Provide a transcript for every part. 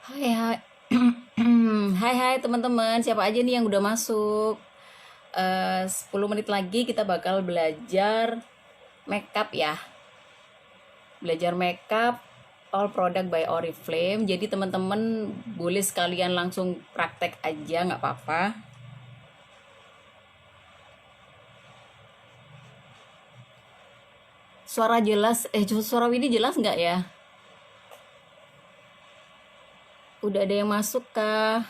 Hai hai. Hai hai teman-teman, siapa aja nih yang udah masuk? 10 menit lagi kita bakal belajar makeup ya. Belajar makeup all product by Oriflame. Jadi teman-teman boleh sekalian langsung praktek aja, nggak apa-apa. Suara jelas, suara Widi jelas nggak ya? Udah ada yang masuk kah?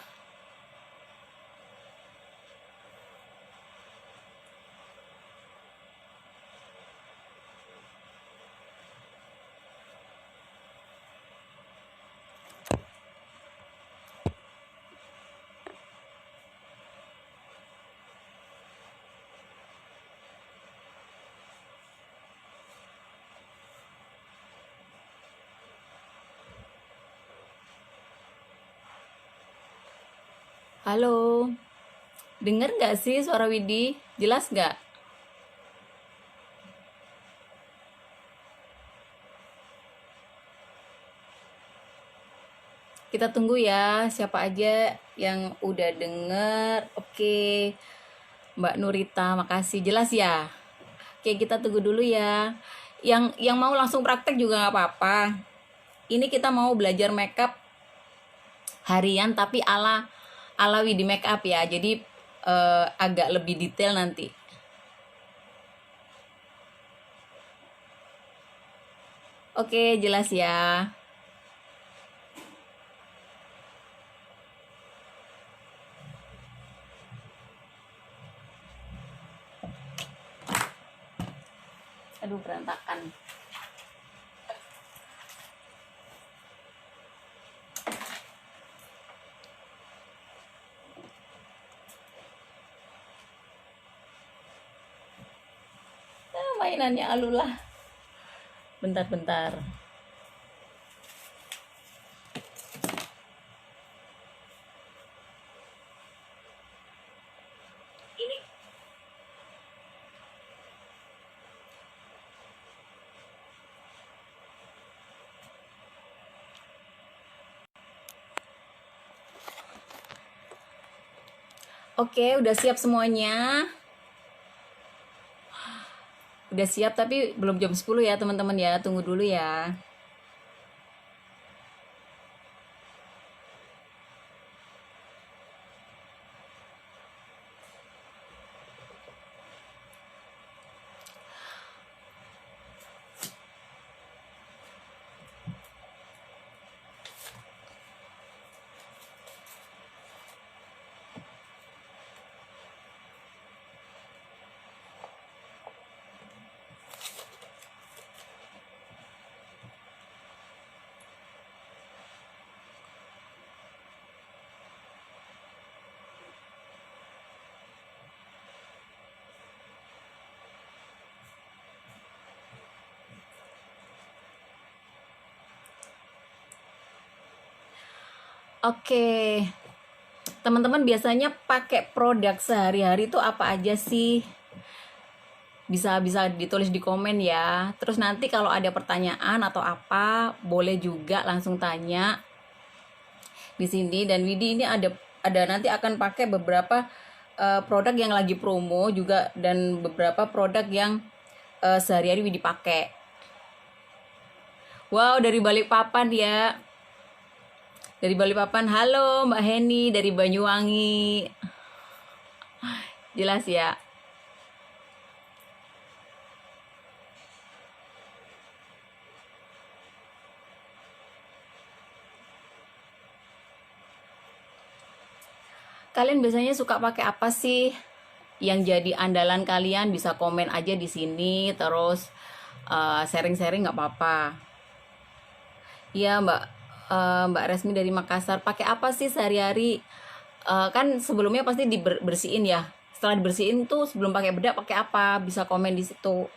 Halo, denger nggak sih suara Widi? Jelas nggak? Kita tunggu ya, siapa aja yang udah denger. Oke, Mbak Nurita, makasih. Jelas ya? Oke, kita tunggu dulu ya. Yang mau langsung praktek juga nggak apa-apa. Ini kita mau belajar makeup harian tapi ala ala Widi Makeup ya. Jadi agak lebih detail nanti. Oke, jelas ya. Aduh, berantakan. Mainannya alulah. Bentar-bentar. Oke, udah siap semuanya? Udah siap tapi belum jam 10 ya teman-teman ya. Tunggu dulu ya. Oke. Teman-teman biasanya pakai produk sehari-hari itu apa aja sih? Bisa bisa ditulis di komen ya. Terus nanti kalau ada pertanyaan atau apa, boleh juga langsung tanya di sini. Dan Widi ini ada nanti akan pakai beberapa produk yang lagi promo juga dan beberapa produk yang sehari-hari Widi pakai. Wow, dari Balikpapan ya. Dari Balikpapan, halo Mbak Heni dari Banyuwangi. Jelas ya. Kalian biasanya suka pakai apa sih? Yang jadi andalan kalian bisa komen aja di sini, terus sharing-sharing nggak apa-apa. Iya Mbak Resmi dari Makassar, pakai apa sih sehari-hari? Kan sebelumnya pasti dibersihin ya. Setelah dibersihin tuh sebelum pakai bedak pakai apa? Bisa komen di situ.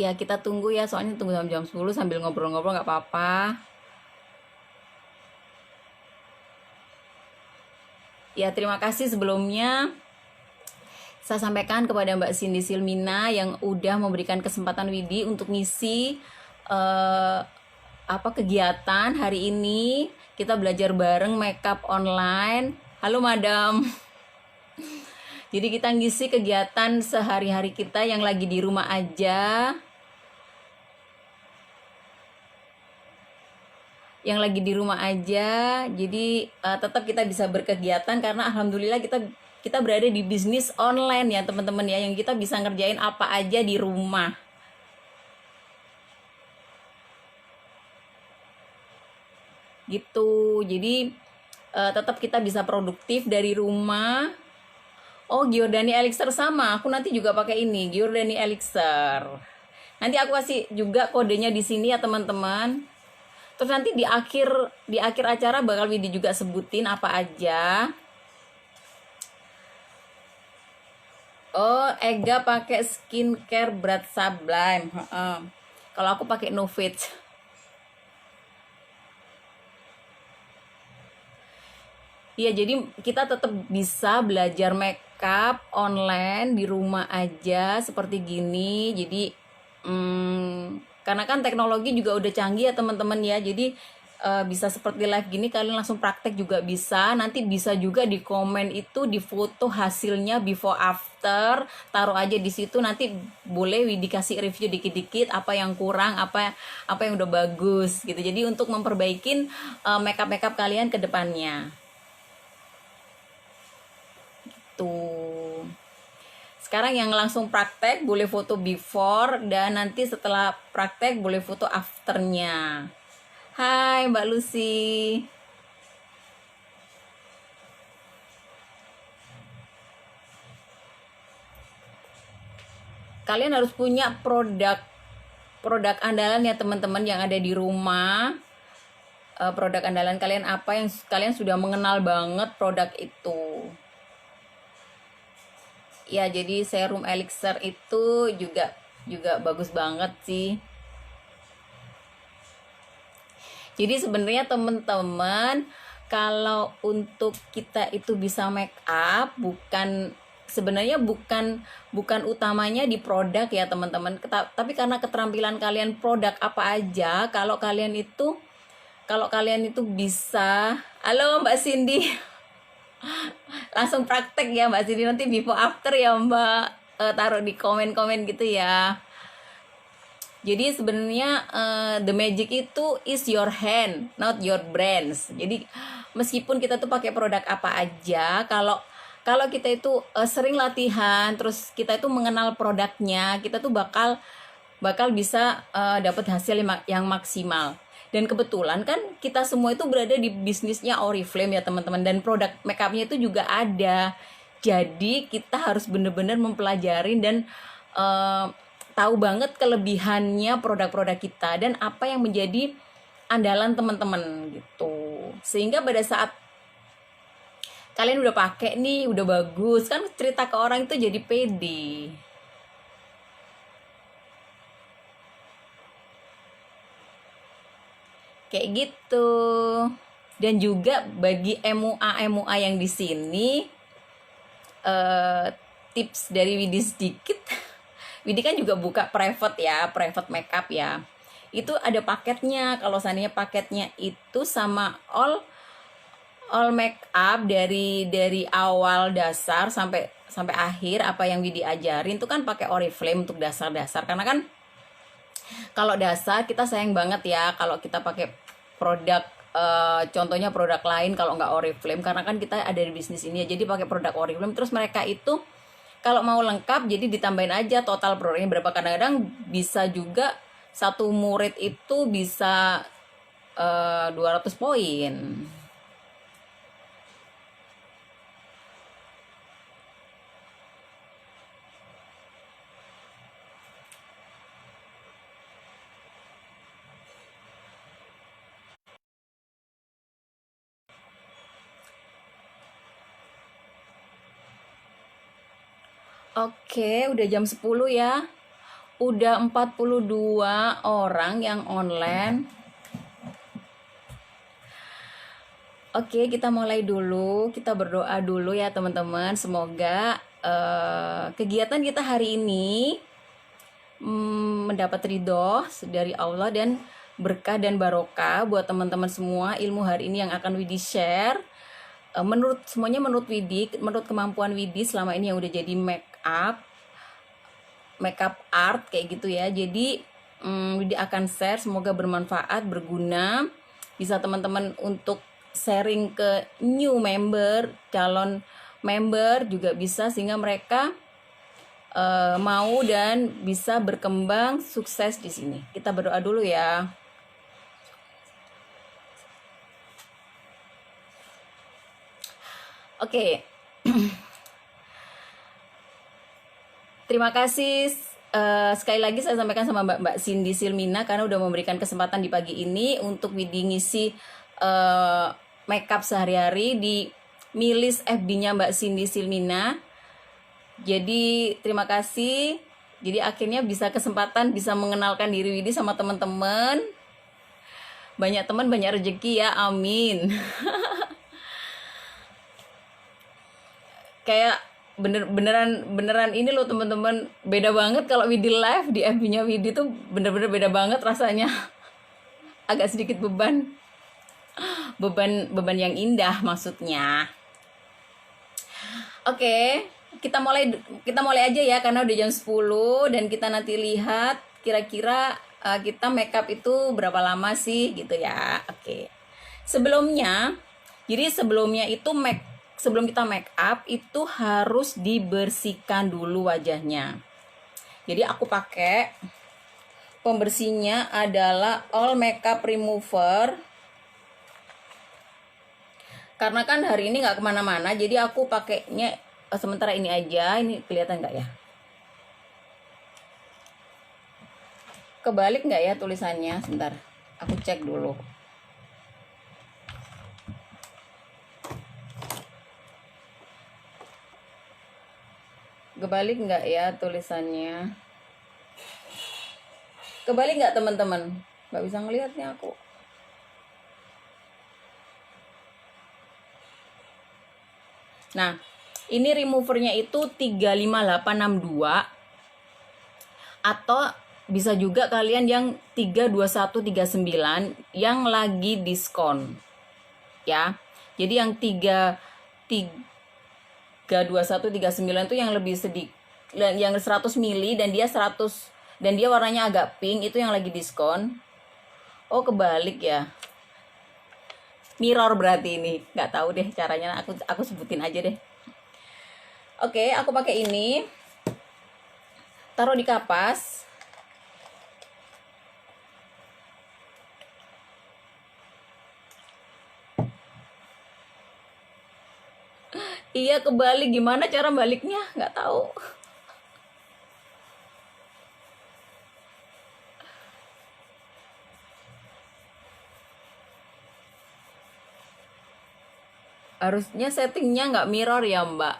Ya kita tunggu ya, soalnya tunggu sampai jam 10 sambil ngobrol-ngobrol nggak apa-apa. Ya terima kasih sebelumnya saya sampaikan kepada Mbak Cindy Silmina yang udah memberikan kesempatan Widi untuk ngisi kegiatan hari ini. Kita belajar bareng makeup online. Halo Madam. Jadi kita ngisi kegiatan sehari-hari kita yang lagi di rumah aja. Jadi tetap kita bisa berkegiatan karena alhamdulillah kita berada di bisnis online ya teman-teman ya, yang kita bisa ngerjain apa aja di rumah. Gitu. Jadi tetap kita bisa produktif dari rumah. Oh, Giordani Elixir sama. Aku nanti juga pakai ini, Giordani Elixir. Nanti aku kasih juga kodenya di sini ya, teman-teman. Terus nanti di akhir acara bakal Widi juga sebutin apa aja. Oh, Ega pakai skincare berat Sublime. Kalau aku pakai Novit. Iya, jadi kita tetap bisa belajar makeup online di rumah aja seperti gini. Jadi karena kan teknologi juga udah canggih ya teman-teman ya. Jadi bisa seperti live gini, kalian langsung praktek juga bisa. Nanti bisa juga di komen itu, di foto hasilnya before after, taruh aja di situ. Nanti boleh dikasih review dikit-dikit apa yang kurang, apa yang udah bagus gitu. Jadi untuk memperbaikin makeup kalian ke depannya. Tuh. Sekarang yang langsung praktek boleh foto before, dan nanti setelah praktek boleh foto afternya. Hai Mbak Lucy. Kalian harus punya produk andalan ya teman-teman yang ada di rumah. Produk andalan kalian apa yang kalian sudah mengenal banget produk itu. Ya, jadi serum elixir itu juga bagus banget sih. Jadi sebenarnya teman-teman, kalau untuk kita itu bisa make up, sebenarnya bukan utamanya di produk ya teman-teman, tapi karena keterampilan kalian produk apa aja. Kalau kalian itu bisa, halo Mbak Cindy. Langsung praktek ya Mbak Cindy, nanti before after ya Mbak, taruh di komen-komen gitu ya. Jadi sebenarnya the magic itu is your hand, not your brains. Jadi meskipun kita tuh pakai produk apa aja, kalau kita itu sering latihan, terus kita itu mengenal produknya, kita tuh bakal bisa dapat hasil yang maksimal. Dan kebetulan kan kita semua itu berada di bisnisnya Oriflame ya teman-teman, dan produk makeupnya itu juga ada. Jadi kita harus benar-benar mempelajari dan tahu banget kelebihannya produk-produk kita dan apa yang menjadi andalan teman-teman gitu. Sehingga pada saat kalian udah pakai nih, udah bagus kan, cerita ke orang itu jadi pede. Kayak gitu. Dan juga bagi MUA yang di sini, tips dari Widi sedikit. Widi kan juga buka private makeup ya. Itu ada paketnya. Kalau seandainya paketnya itu sama all makeup dari awal dasar sampai akhir, apa yang Widi ajarin itu kan pakai Oriflame untuk dasar-dasar. Karena kan kalau dasar kita sayang banget ya kalau kita pakai produk contohnya produk lain kalau nggak Oriflame, karena kan kita ada di bisnis ini ya. Jadi pakai produk Oriflame, terus mereka itu kalau mau lengkap jadi ditambahin aja total produknya berapa. Kadang-kadang bisa juga satu murid itu bisa 200 poin. Oke, udah jam 10 ya. Udah 42 orang yang online. Oke, kita mulai dulu. Kita berdoa dulu ya teman-teman. Semoga kegiatan kita hari ini mendapat ridho dari Allah dan berkah dan barokah buat teman-teman semua. Ilmu hari ini yang akan Widi share, semuanya menurut Widi, menurut kemampuan Widi selama ini yang udah jadi makeup art kayak gitu ya. Jadi Widi akan share, semoga bermanfaat, berguna, bisa teman-teman untuk sharing ke new member, calon member juga bisa, sehingga mereka mau dan bisa berkembang sukses di sini. Kita berdoa dulu ya. Oke. Terima kasih sekali lagi saya sampaikan sama Mbak Cindy Silmina karena udah memberikan kesempatan di pagi ini untuk Widi ngisi makeup sehari-hari di milis FB-nya Mbak Cindy Silmina. Jadi terima kasih. Jadi akhirnya bisa kesempatan bisa mengenalkan diri Widi sama teman-teman. Banyak teman, banyak rezeki ya, amin. Kayak beneran ini loh teman-teman, beda banget kalau Widi live di FB-nya Widi tuh bener-bener beda banget rasanya. Agak sedikit beban yang indah maksudnya. Oke, kita mulai aja ya karena udah jam 10 dan kita nanti lihat kira-kira kita makeup itu berapa lama sih gitu ya. Oke. Sebelumnya itu sebelum kita make up itu harus dibersihkan dulu wajahnya. Jadi aku pakai pembersihnya adalah All Makeup Remover. Karena kan hari ini nggak kemana-mana, jadi aku pakainya sementara ini aja. Ini kelihatan nggak ya? Kebalik nggak ya tulisannya? Sebentar, aku cek dulu. Kebalik nggak ya tulisannya? Kebalik nggak teman-teman? Nggak bisa ngelihatnya aku. Nah, ini removernya itu 35862 atau bisa juga kalian yang 32139 yang lagi diskon. Ya. Jadi yang 32139 itu yang lebih sedikit, yang 100 mili dan dia warnanya agak pink, itu yang lagi diskon. Oh, kebalik ya. Mirror berarti ini, nggak tahu deh caranya, aku sebutin aja deh. Oke, aku pakai ini, taruh di kapas. Iya, kebalik. Gimana cara baliknya? Nggak tahu. Harusnya settingnya nggak mirror ya Mbak.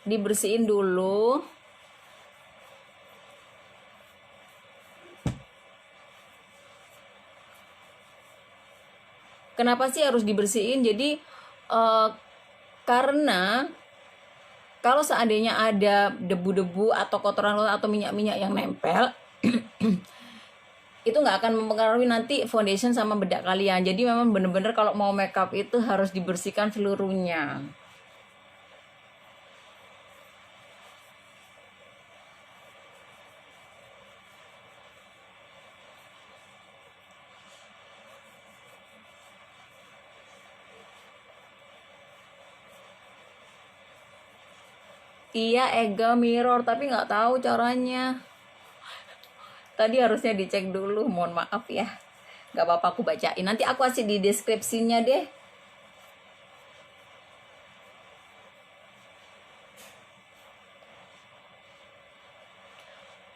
Dibersihin dulu. Kenapa sih harus dibersihin? Jadi karena kalau seandainya ada debu-debu atau kotoran atau minyak-minyak yang nempel itu nggak akan mempengaruhi nanti foundation sama bedak kalian. Jadi memang bener-bener kalau mau makeup itu harus dibersihkan seluruhnya. Iya, Ega mirror, tapi nggak tahu caranya. Tadi harusnya dicek dulu, mohon maaf ya. Nggak apa-apa, aku bacain. Nanti aku kasih di deskripsinya deh.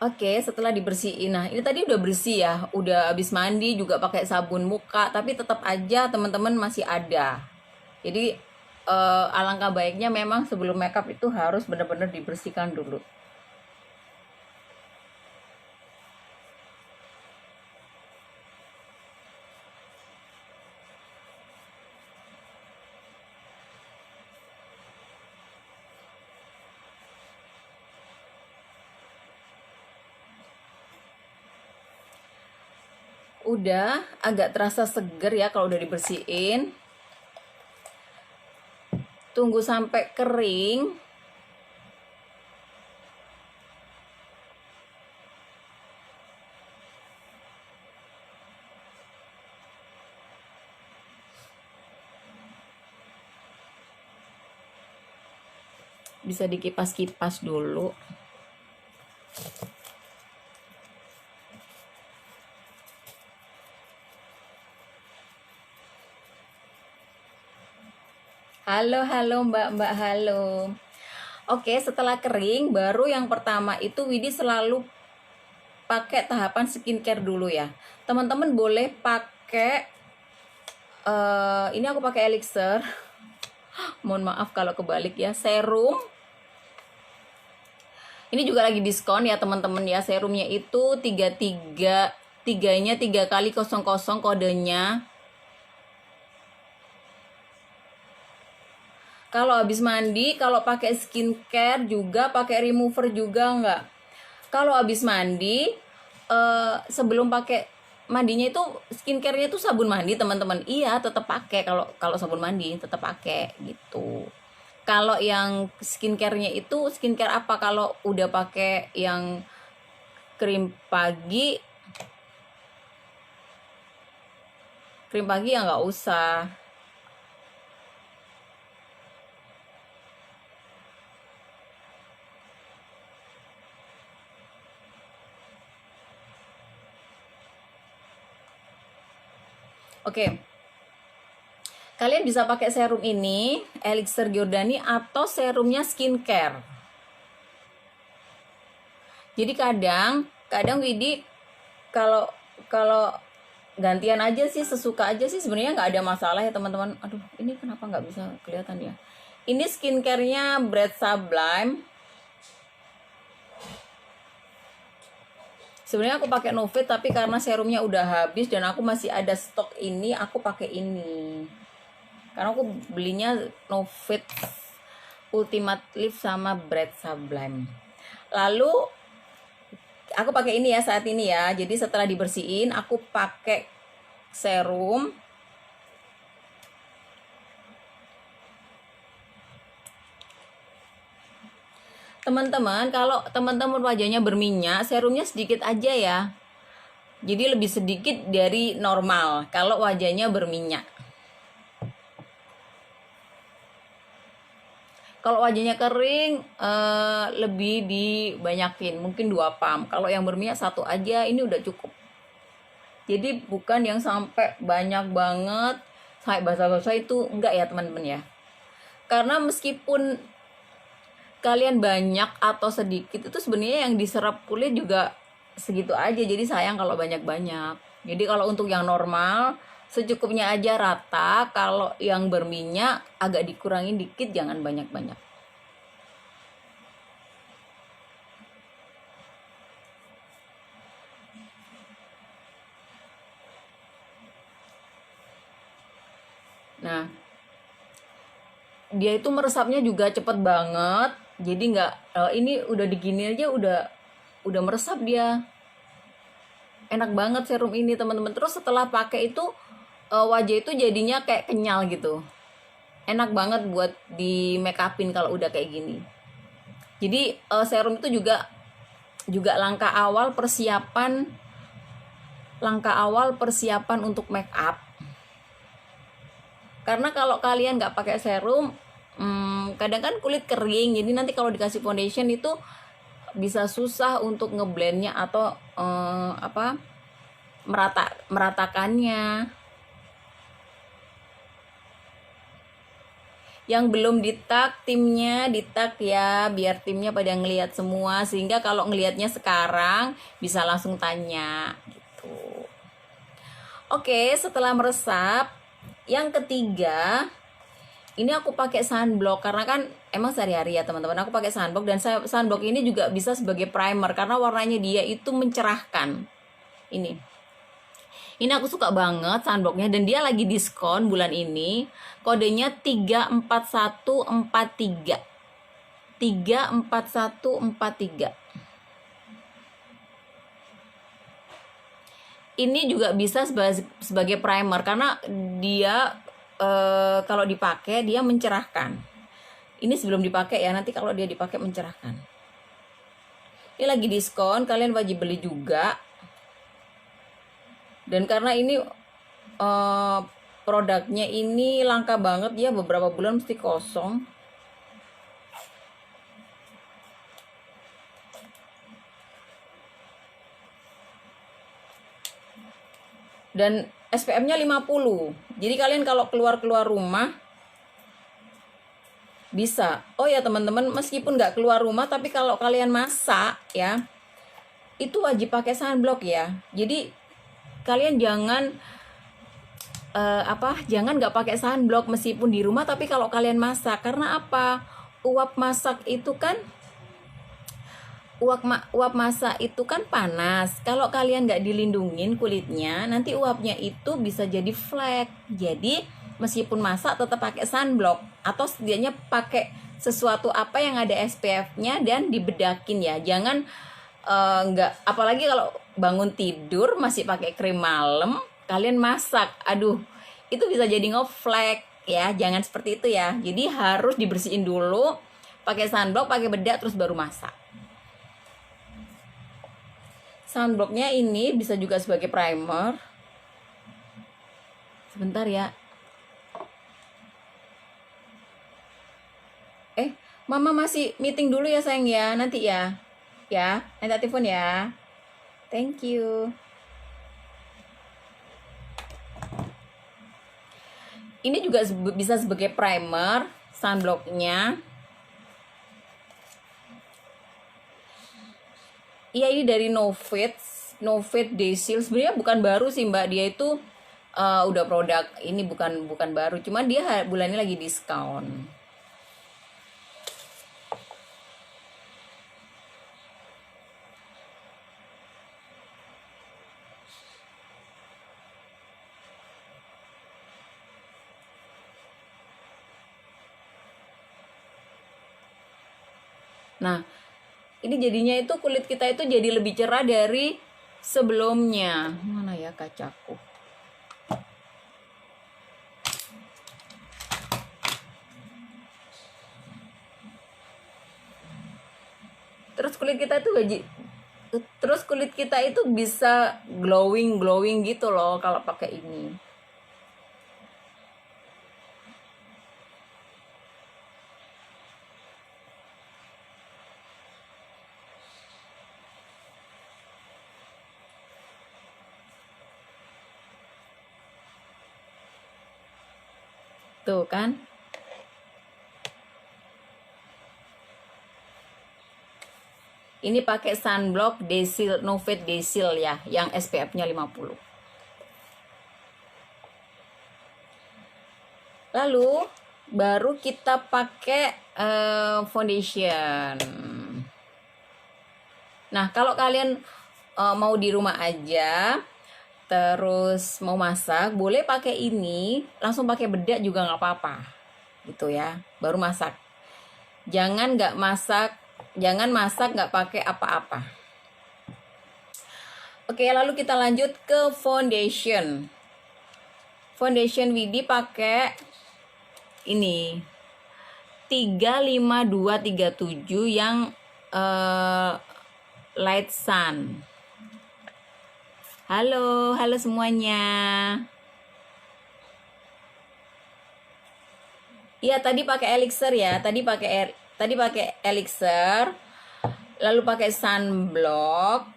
Oke, setelah dibersihin. Nah, ini tadi udah bersih ya. Udah habis mandi juga pakai sabun muka, tapi tetap aja teman-teman masih ada. Jadi alangkah baiknya memang sebelum makeup itu harus benar-benar dibersihkan dulu. udah agak terasa seger ya kalau udah dibersihin. Tunggu sampai kering. Bisa dikipas-kipas dulu. Halo Mbak, halo. Oke, setelah kering, baru yang pertama itu Widi selalu pakai tahapan skincare dulu ya. Teman-teman boleh pakai, ini aku pakai elixir. Mohon maaf kalau kebalik ya, serum. Ini juga lagi diskon ya teman-teman ya. Serumnya itu 3nya 3 kali 00 kodenya. Kalau habis mandi, kalau pakai skincare juga, pakai remover juga enggak. Kalau habis mandi, sebelum pakai mandinya itu skincare-nya itu sabun mandi teman-teman. Iya, tetap pakai kalau sabun mandi tetap pakai gitu. Kalau yang skincare-nya itu skincare apa? Kalau udah pakai yang krim pagi ya nggak usah. Oke. Kalian bisa pakai serum ini, Elixir Giordani atau serumnya skincare. Jadi kadang Widi kalau gantian aja sih, sesuka aja sih, sebenarnya nggak ada masalah ya teman-teman. Aduh, ini kenapa nggak bisa kelihatan ya? Ini skincare-nya Breath Sublime. Sebenarnya aku pakai Novit, tapi karena serumnya udah habis dan aku masih ada stok ini, aku pakai ini. Karena aku belinya Novit Ultimate Lift sama Breath Sublime. Lalu aku pakai ini ya saat ini ya. Jadi setelah dibersihin, aku pakai serum. Teman-teman, kalau teman-teman wajahnya berminyak, serumnya sedikit aja ya. Jadi lebih sedikit dari normal kalau wajahnya berminyak. Kalau wajahnya kering, lebih dibanyakin, mungkin 2 pump. Kalau yang berminyak 1 aja, ini udah cukup. Jadi bukan yang sampai banyak banget, sampai basah-basah itu enggak ya teman-teman ya. Karena meskipun kalian banyak atau sedikit, itu sebenarnya yang diserap kulit juga segitu aja. Jadi sayang kalau banyak-banyak. Jadi kalau untuk yang normal, secukupnya aja rata. Kalau yang berminyak agak dikurangin dikit, jangan banyak-banyak. Nah, dia itu meresapnya juga cepet banget. Jadi nggak, ini udah digini aja udah meresap dia. Enak banget serum ini teman-teman. Terus setelah pakai itu, wajah itu jadinya kayak kenyal gitu. Enak banget buat di make upin kalau udah kayak gini. Jadi serum itu juga langkah awal persiapan untuk make up. Karena kalau kalian nggak pakai serum, kadang kan kulit kering, jadi nanti kalau dikasih foundation itu bisa susah untuk ngeblendnya atau meratakannya. Yang belum timnya ditag ya, biar timnya pada ngelihat semua, sehingga kalau ngelihatnya sekarang bisa langsung tanya gitu. Oke, setelah meresap, yang ketiga ini aku pakai sunblock, karena kan emang sehari-hari ya teman-teman aku pakai sunblock, dan sunblock ini juga bisa sebagai primer karena warnanya dia itu mencerahkan. Ini aku suka banget sunblocknya, dan dia lagi diskon bulan ini. Kodenya 34143. 34143. ini juga bisa sebagai primer karena dia kalau dipakai dia mencerahkan. Ini sebelum dipakai ya, nanti kalau dia dipakai mencerahkan. Ini lagi diskon, kalian wajib beli juga. Dan karena ini produknya ini langka banget ya, beberapa bulan mesti kosong. Dan SPF-nya 50. Jadi kalian kalau keluar rumah bisa. Oh ya teman-teman, meskipun nggak keluar rumah, tapi kalau kalian masak ya, itu wajib pakai sunblock ya. Jadi kalian jangan jangan nggak pakai sunblock meskipun di rumah, tapi kalau kalian masak. Karena apa? Uap masak itu kan uap masak itu kan panas. Kalau kalian nggak dilindungin kulitnya, nanti uapnya itu bisa jadi flek. Jadi meskipun masak tetap pakai sunblock atau setidaknya pakai sesuatu apa yang ada SPF-nya dan dibedakin ya. Jangan nggak, apalagi kalau bangun tidur masih pakai krim malam, kalian masak. Aduh, itu bisa jadi ngeflek ya. Jangan seperti itu ya. Jadi harus dibersihin dulu, pakai sunblock, pakai bedak terus baru masak. Sunblocknya ini bisa juga sebagai primer. Sebentar ya. Mama masih meeting dulu ya sayang ya. Nanti ya. Ya, nanti telepon ya. Thank you. Ini juga bisa sebagai primer sunblocknya. Iya, ini dari No Fade Day Seal. Sebenarnya bukan baru sih Mbak, dia itu udah produk ini bukan baru, cuman dia bulan ini lagi diskon. Nah, ini jadinya itu kulit kita itu jadi lebih cerah dari sebelumnya. Mana ya kacaku? Terus kulit kita itu bisa glowing gitu loh kalau pakai ini. Tuh kan? Ini pakai sunblock No Fade Day Seal ya, yang SPF-nya 50. Lalu baru kita pakai foundation. Nah, kalau kalian mau di rumah aja, terus mau masak, boleh pakai ini, langsung pakai bedak juga nggak apa-apa, gitu ya. Baru masak. Jangan masak nggak pakai apa-apa. Oke, lalu kita lanjut ke foundation. Foundation Widi pakai ini 35237 yang light sun. Halo semuanya. Iya, tadi pakai elixir ya. Tadi pakai elixir, lalu pakai sunblock,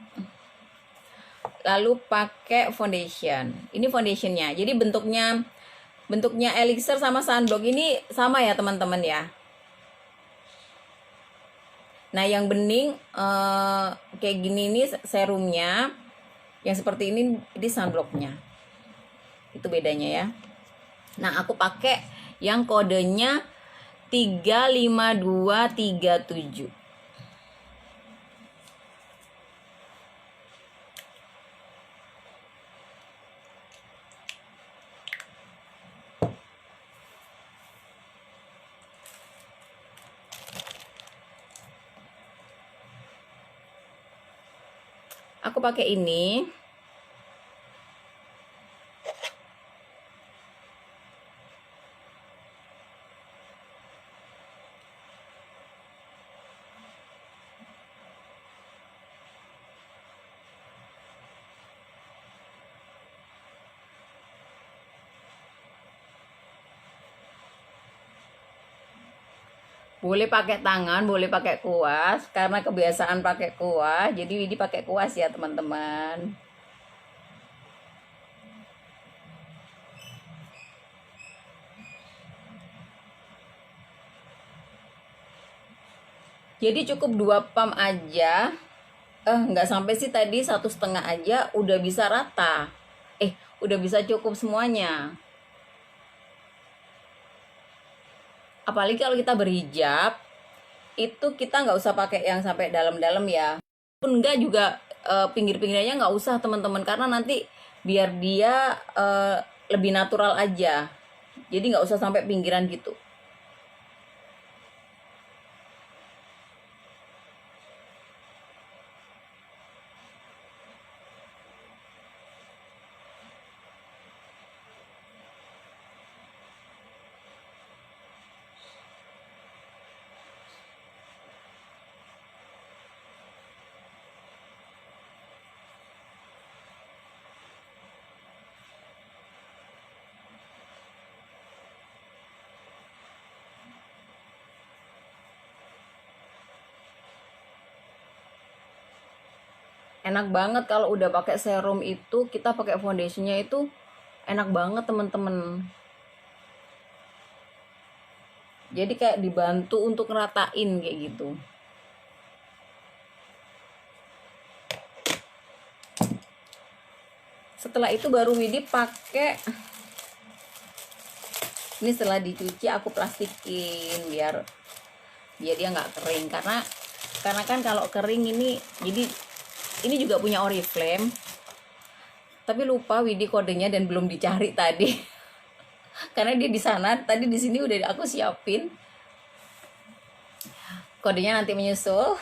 lalu pakai foundation. Ini foundationnya. Jadi bentuknya elixir sama sunblock ini sama ya teman-teman ya. Nah, yang bening kayak gini nih serumnya, yang seperti ini sunblocknya. Itu bedanya ya. Nah, aku pakai yang kodenya 35237. Aku pakai ini. Boleh pakai tangan, boleh pakai kuas. Karena kebiasaan pakai kuas, jadi Widi pakai kuas ya teman-teman. Jadi cukup 2 pump aja. Nggak sampai sih, tadi 1,5 aja udah bisa rata. Udah bisa cukup semuanya. Apalagi kalau kita berhijab, itu kita nggak usah pakai yang sampai dalam-dalam ya. Pun enggak juga, pinggir-pinggirnya nggak usah teman-teman, karena nanti biar dia lebih natural aja. Jadi nggak usah sampai pinggiran gitu. Enak banget kalau udah pakai serum itu, kita pakai foundationnya itu enak banget teman-teman. Jadi kayak dibantu untuk ngeratain kayak gitu. Setelah itu baru Widi pakai, ini setelah dicuci aku plastikin biar dia nggak kering, karena kan kalau kering ini, jadi ini juga punya Oriflame, tapi lupa Widi kodenya dan belum dicari tadi. Karena dia di sana, tadi di sini udah aku siapin. Kodenya nanti menyusul.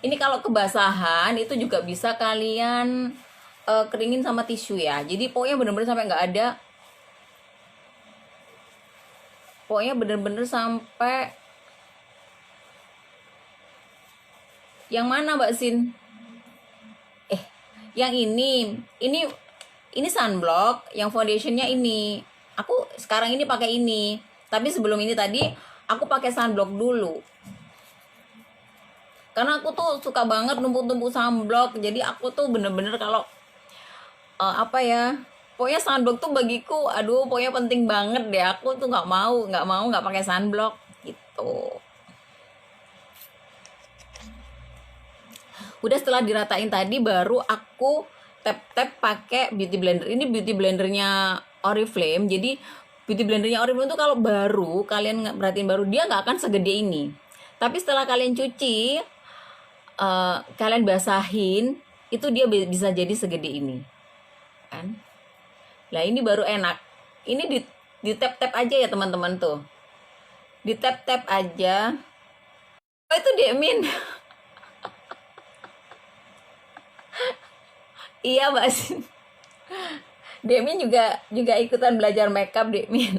Ini kalau kebasahan itu juga bisa kalian keringin sama tisu ya. Jadi pokoknya bener-bener sampai nggak ada. Pokoknya bener-bener sampai. Yang mana Mbak Sin? Yang ini sunblock, yang foundationnya ini. Aku sekarang ini pakai ini. Tapi sebelum ini tadi aku pakai sunblock dulu. Karena aku tuh suka banget numpuk-numpuk sunblock. Jadi aku tuh bener-bener kalau pokoknya sunblock tuh bagiku, pokoknya penting banget deh. Aku tuh nggak mau nggak pakai sunblock gitu. Udah setelah diratain tadi, baru aku tap-tap pakai beauty blender. Ini beauty blendernya Oriflame. Jadi beauty blendernya Oriflame tuh kalau baru, kalian nggak perhatiin baru, dia nggak akan segede ini. Tapi setelah kalian cuci, kalian basahin, itu dia bisa jadi segede ini kan. Nah ini baru enak. Ini di tap-tap aja ya teman-teman tuh. Di tap-tap aja. Oh itu Demin. Iya Mbak Sin. Demin juga ikutan belajar makeup Demin.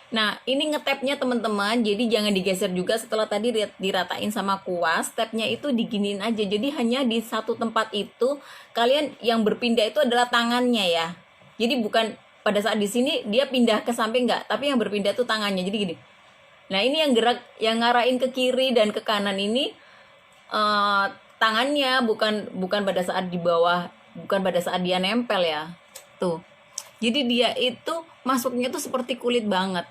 Nah ini ngetapnya teman-teman, jadi jangan digeser juga. Setelah tadi diratain sama kuas, tapnya itu diginiin aja. Jadi hanya di satu tempat itu. Kalian yang berpindah itu adalah tangannya ya. Jadi bukan pada saat di sini dia pindah ke samping nggak, tapi yang berpindah itu tangannya. Jadi gini. Nah ini yang gerak, yang ngarahin ke kiri dan ke kanan ini tangannya, bukan pada saat di bawah, bukan pada saat dia nempel ya. Tuh. Jadi dia itu masuknya tuh seperti kulit banget.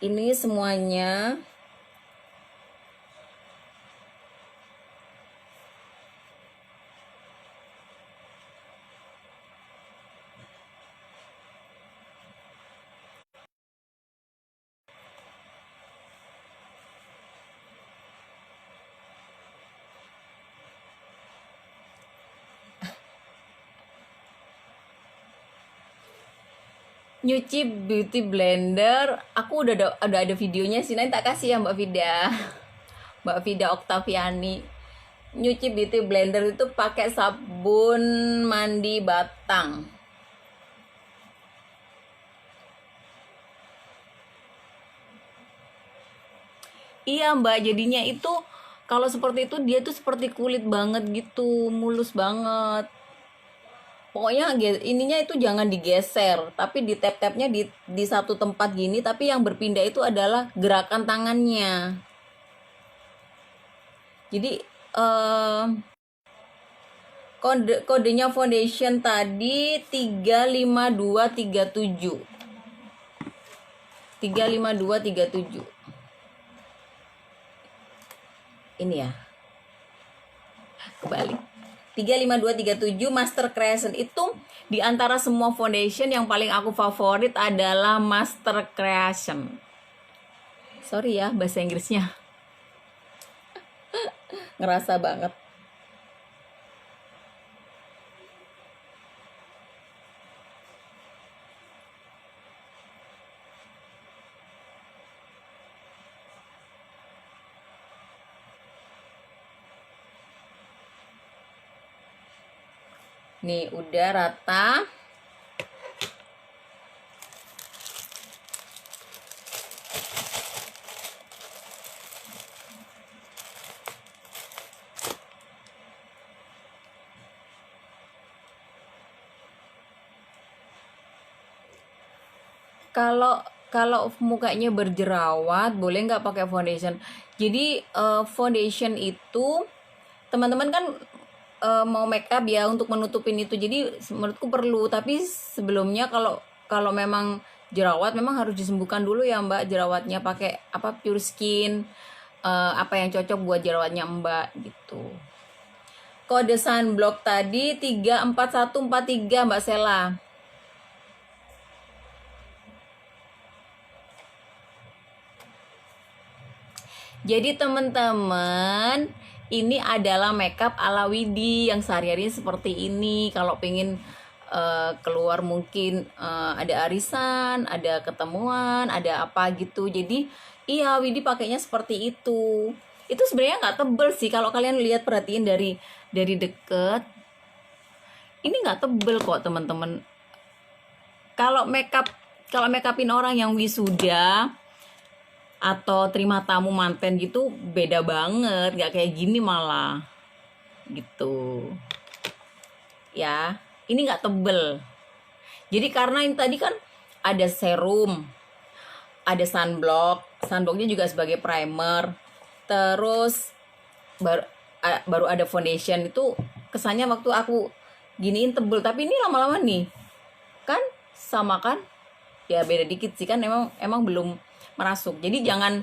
Ini semuanya nyuci beauty blender. Aku udah ada videonya sih, nanti tak kasih ya Mbak Vida Oktaviani. Nyuci beauty blender itu pakai sabun mandi batang. Iya Mbak, jadinya itu kalau seperti itu dia tuh seperti kulit banget gitu, mulus banget. Pokoknya ininya itu jangan digeser, tapi di tap-tapnya di satu tempat gini, tapi yang berpindah itu adalah gerakan tangannya. Jadi eh, kodenya foundation tadi 35237. 35237. Ini ya. Kebalik. 35237 Master Creation itu di antara semua foundation yang paling aku favorit adalah Master Creation. Sorry ya bahasa Inggrisnya. Ngerasa banget. Nih udah rata. Kalau mukanya berjerawat boleh nggak pakai foundation. Jadi foundation itu teman-teman kan mau make up ya untuk menutupin itu, jadi menurutku perlu. Tapi sebelumnya kalau memang jerawat memang harus disembuhkan dulu ya Mbak jerawatnya, pakai apa Pure Skin, apa yang cocok buat jerawatnya Mbak gitu. Kode sunblock tadi 34143 Mbak Sela. Jadi teman-teman, ini adalah makeup ala Widi yang sehari-hari seperti ini. Kalau pengen keluar mungkin ada arisan, ada ketemuan, ada apa gitu. Jadi iya Widi pakainya seperti itu. Itu sebenarnya nggak tebel sih kalau kalian lihat, perhatiin dari deket. Ini nggak tebel kok teman-teman. Kalau makeupin orang yang wisuda atau terima tamu manten gitu beda banget, nggak kayak gini malah gitu ya. Ini nggak tebel, jadi karena ini tadi kan ada serum, ada sunblocknya juga sebagai primer, terus baru ada foundation. Itu kesannya waktu aku giniin tebel, tapi ini lama-lama nih kan sama kan ya, beda dikit sih kan, emang belum merasuk. Jadi jangan,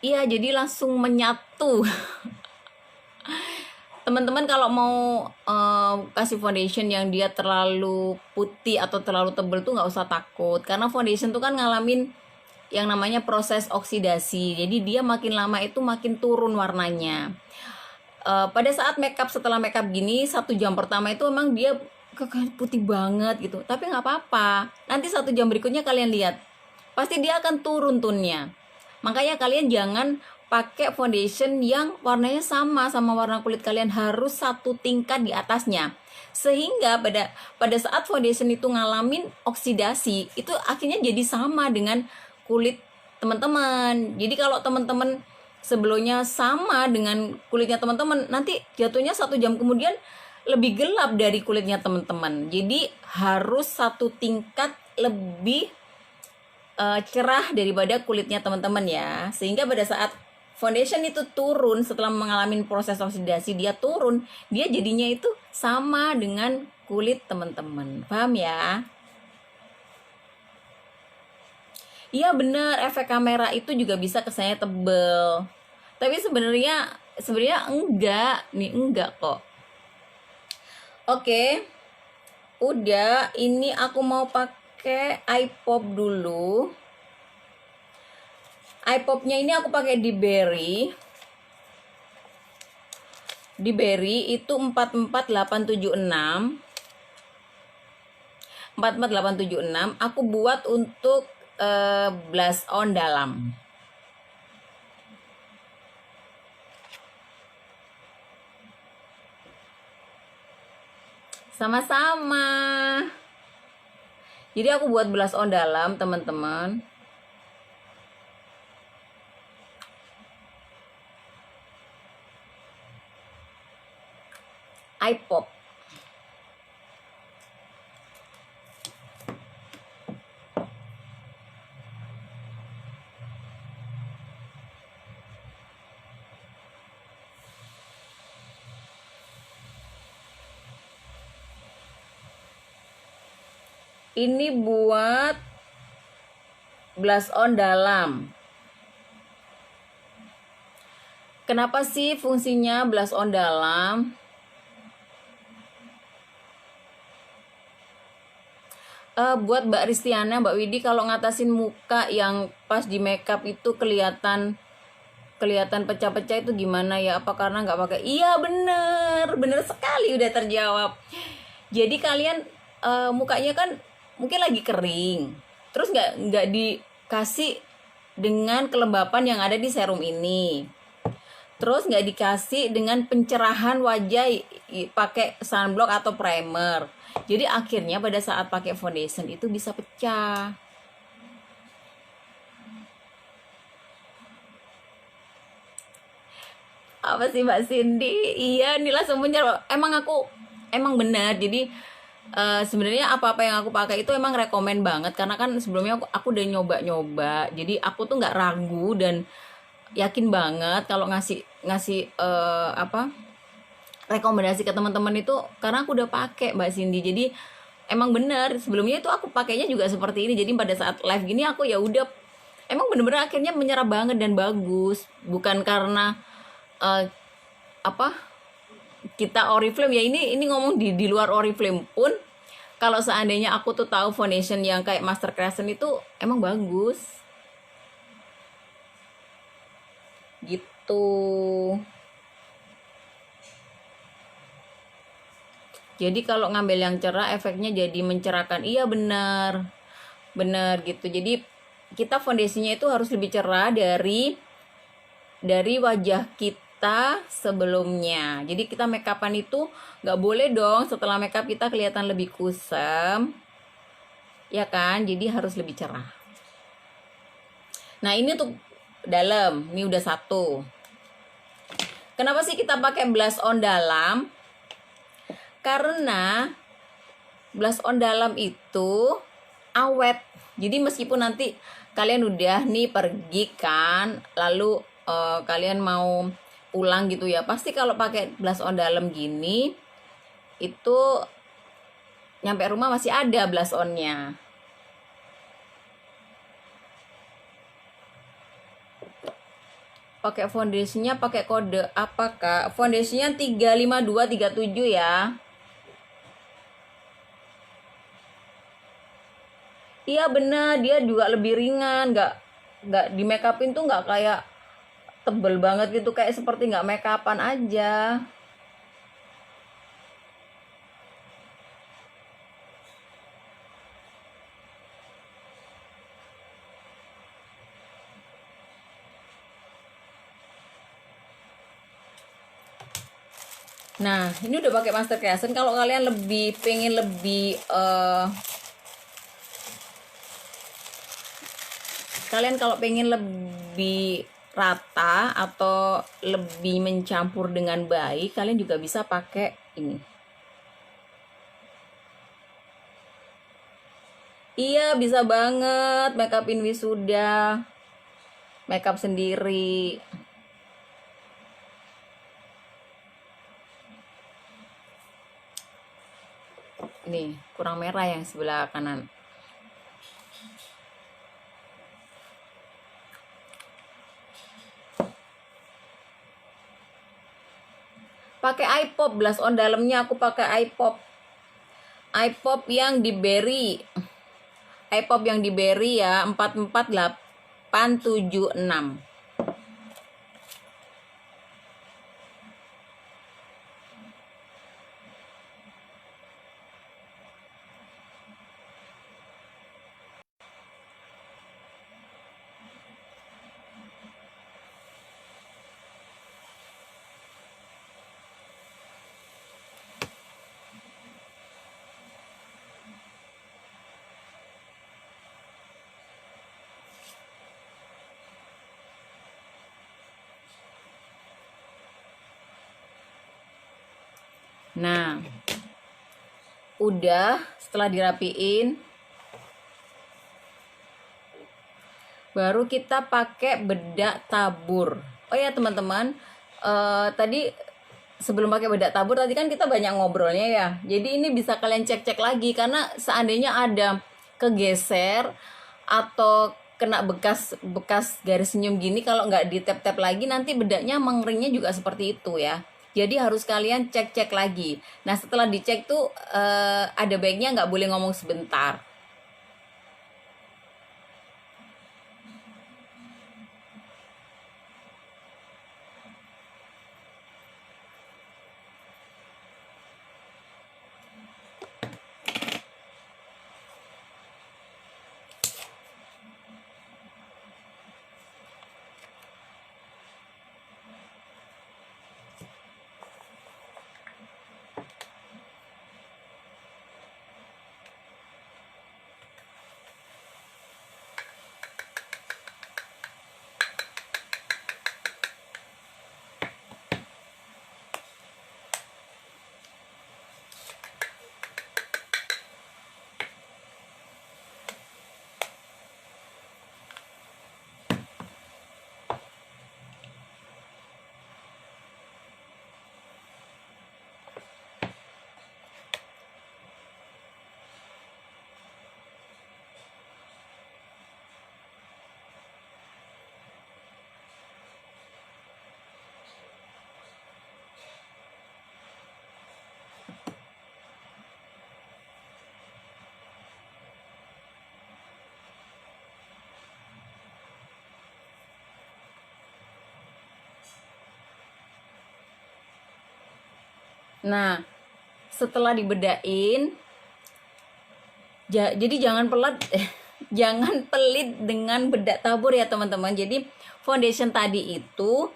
iya jadi langsung menyatu. Teman-teman kalau mau kasih foundation yang dia terlalu putih atau terlalu tebal tuh nggak usah takut, karena foundation tuh kan ngalamin yang namanya proses oksidasi, jadi dia makin lama itu makin turun warnanya. Pada saat makeup, setelah makeup gini 1 jam pertama itu emang dia putih banget gitu, tapi nggak apa-apa, nanti 1 jam berikutnya kalian lihat pasti dia akan turun tonnya. Makanya kalian jangan pakai foundation yang warnanya sama warna kulit kalian, harus 1 tingkat di atasnya, sehingga pada saat foundation itu ngalamin oksidasi itu akhirnya jadi sama dengan kulit teman-teman. Jadi kalau teman-teman sebelumnya sama dengan kulitnya teman-teman, nanti jatuhnya 1 jam kemudian lebih gelap dari kulitnya teman-teman. Jadi harus 1 tingkat lebih cerah daripada kulitnya teman-teman ya, sehingga pada saat foundation itu turun setelah mengalami proses oksidasi, dia turun, dia jadinya itu sama dengan kulit teman-teman. Paham ya? Iya bener, efek kamera itu juga bisa kesannya tebel, tapi sebenarnya enggak kok. Oke, udah, ini aku mau pakai eye pop dulu. Eye popnya ini aku pakai di Berry itu 44876. Aku buat untuk blush on dalam. Sama-sama. Jadi aku buat blush on dalam teman-teman. iPop. Ini buat blush on dalam. Kenapa sih fungsinya blush on dalam? Buat Mbak Ristiana, Mbak Widi, kalau ngatasin muka yang pas di makeup itu kelihatan pecah-pecah itu gimana ya? Apa karena nggak pakai? Iya bener sekali, udah terjawab. Jadi kalian mukanya kan mungkin lagi kering, terus nggak dikasih dengan kelembapan yang ada di serum ini, terus nggak dikasih dengan pencerahan wajah pakai sunblock atau primer. Jadi akhirnya pada saat pakai foundation itu bisa pecah. Apa sih Mbak Cindy? Iya, ini langsung menjawab. Emang benar. Jadi sebenarnya apa-apa yang aku pakai itu emang rekomen banget, karena kan sebelumnya aku udah nyoba. Jadi aku tuh nggak ragu dan yakin banget kalau ngasih rekomendasi ke teman-teman itu karena aku udah pakai Mbak Cindy. Jadi emang bener, sebelumnya itu aku pakainya juga seperti ini. Jadi pada saat live gini aku ya udah emang bener-bener akhirnya menyerap banget dan bagus. Bukan karena kita Oriflame ya, ini ngomong di luar Oriflame pun, kalau seandainya aku tuh tahu foundation yang kayak Master Crescent itu emang bagus gitu. Jadi kalau ngambil yang cerah efeknya jadi mencerahkan. Iya benar gitu. Jadi kita foundationnya itu harus lebih cerah dari wajah kita sebelumnya. Jadi kita make upan itu nggak boleh dong setelah make up kita kelihatan lebih kusam, ya kan? Jadi harus lebih cerah. Nah ini untuk dalam, ini udah satu. Kenapa sih kita pakai blush on dalam? Karena blush on dalam itu awet. Jadi meskipun nanti kalian udah nih pergi kan, lalu kalian mau pulang gitu ya, pasti kalau pakai blush on dalam gini itu nyampe rumah masih ada blush onnya. Pakai foundationnya pakai kode apa Kak? Foundationnya 35237 ya. Iya benar, dia juga lebih ringan, nggak di make upin tuh nggak kayak tebel banget gitu, kayak seperti nggak make upan aja. Nah ini udah pakai Master Crescent. Kalau kalian pengen lebih kalian kalau pengen lebih rata atau lebih mencampur dengan baik, kalian juga bisa pakai ini. Iya bisa banget, make upin wisuda, make up sendiri. Nih kurang merah yang sebelah kanan. Pakai iPop blush on dalamnya, aku pakai iPop yang di berry. iPop yang di berry ya, 44876. Nah, udah setelah dirapiin, baru kita pakai bedak tabur. Oh ya teman-teman, tadi sebelum pakai bedak tabur tadi kan kita banyak ngobrolnya ya. Jadi ini bisa kalian cek-cek lagi, karena seandainya ada kegeser atau kena bekas garis senyum gini, kalau nggak di tap-tap lagi nanti bedaknya mengeringnya juga seperti itu ya. Jadi harus kalian cek-cek lagi. Nah setelah dicek tuh ada baiknya nggak boleh ngomong sebentar. Nah, setelah dibedain, jadi jangan jangan pelit dengan bedak tabur ya teman-teman. Jadi foundation tadi itu,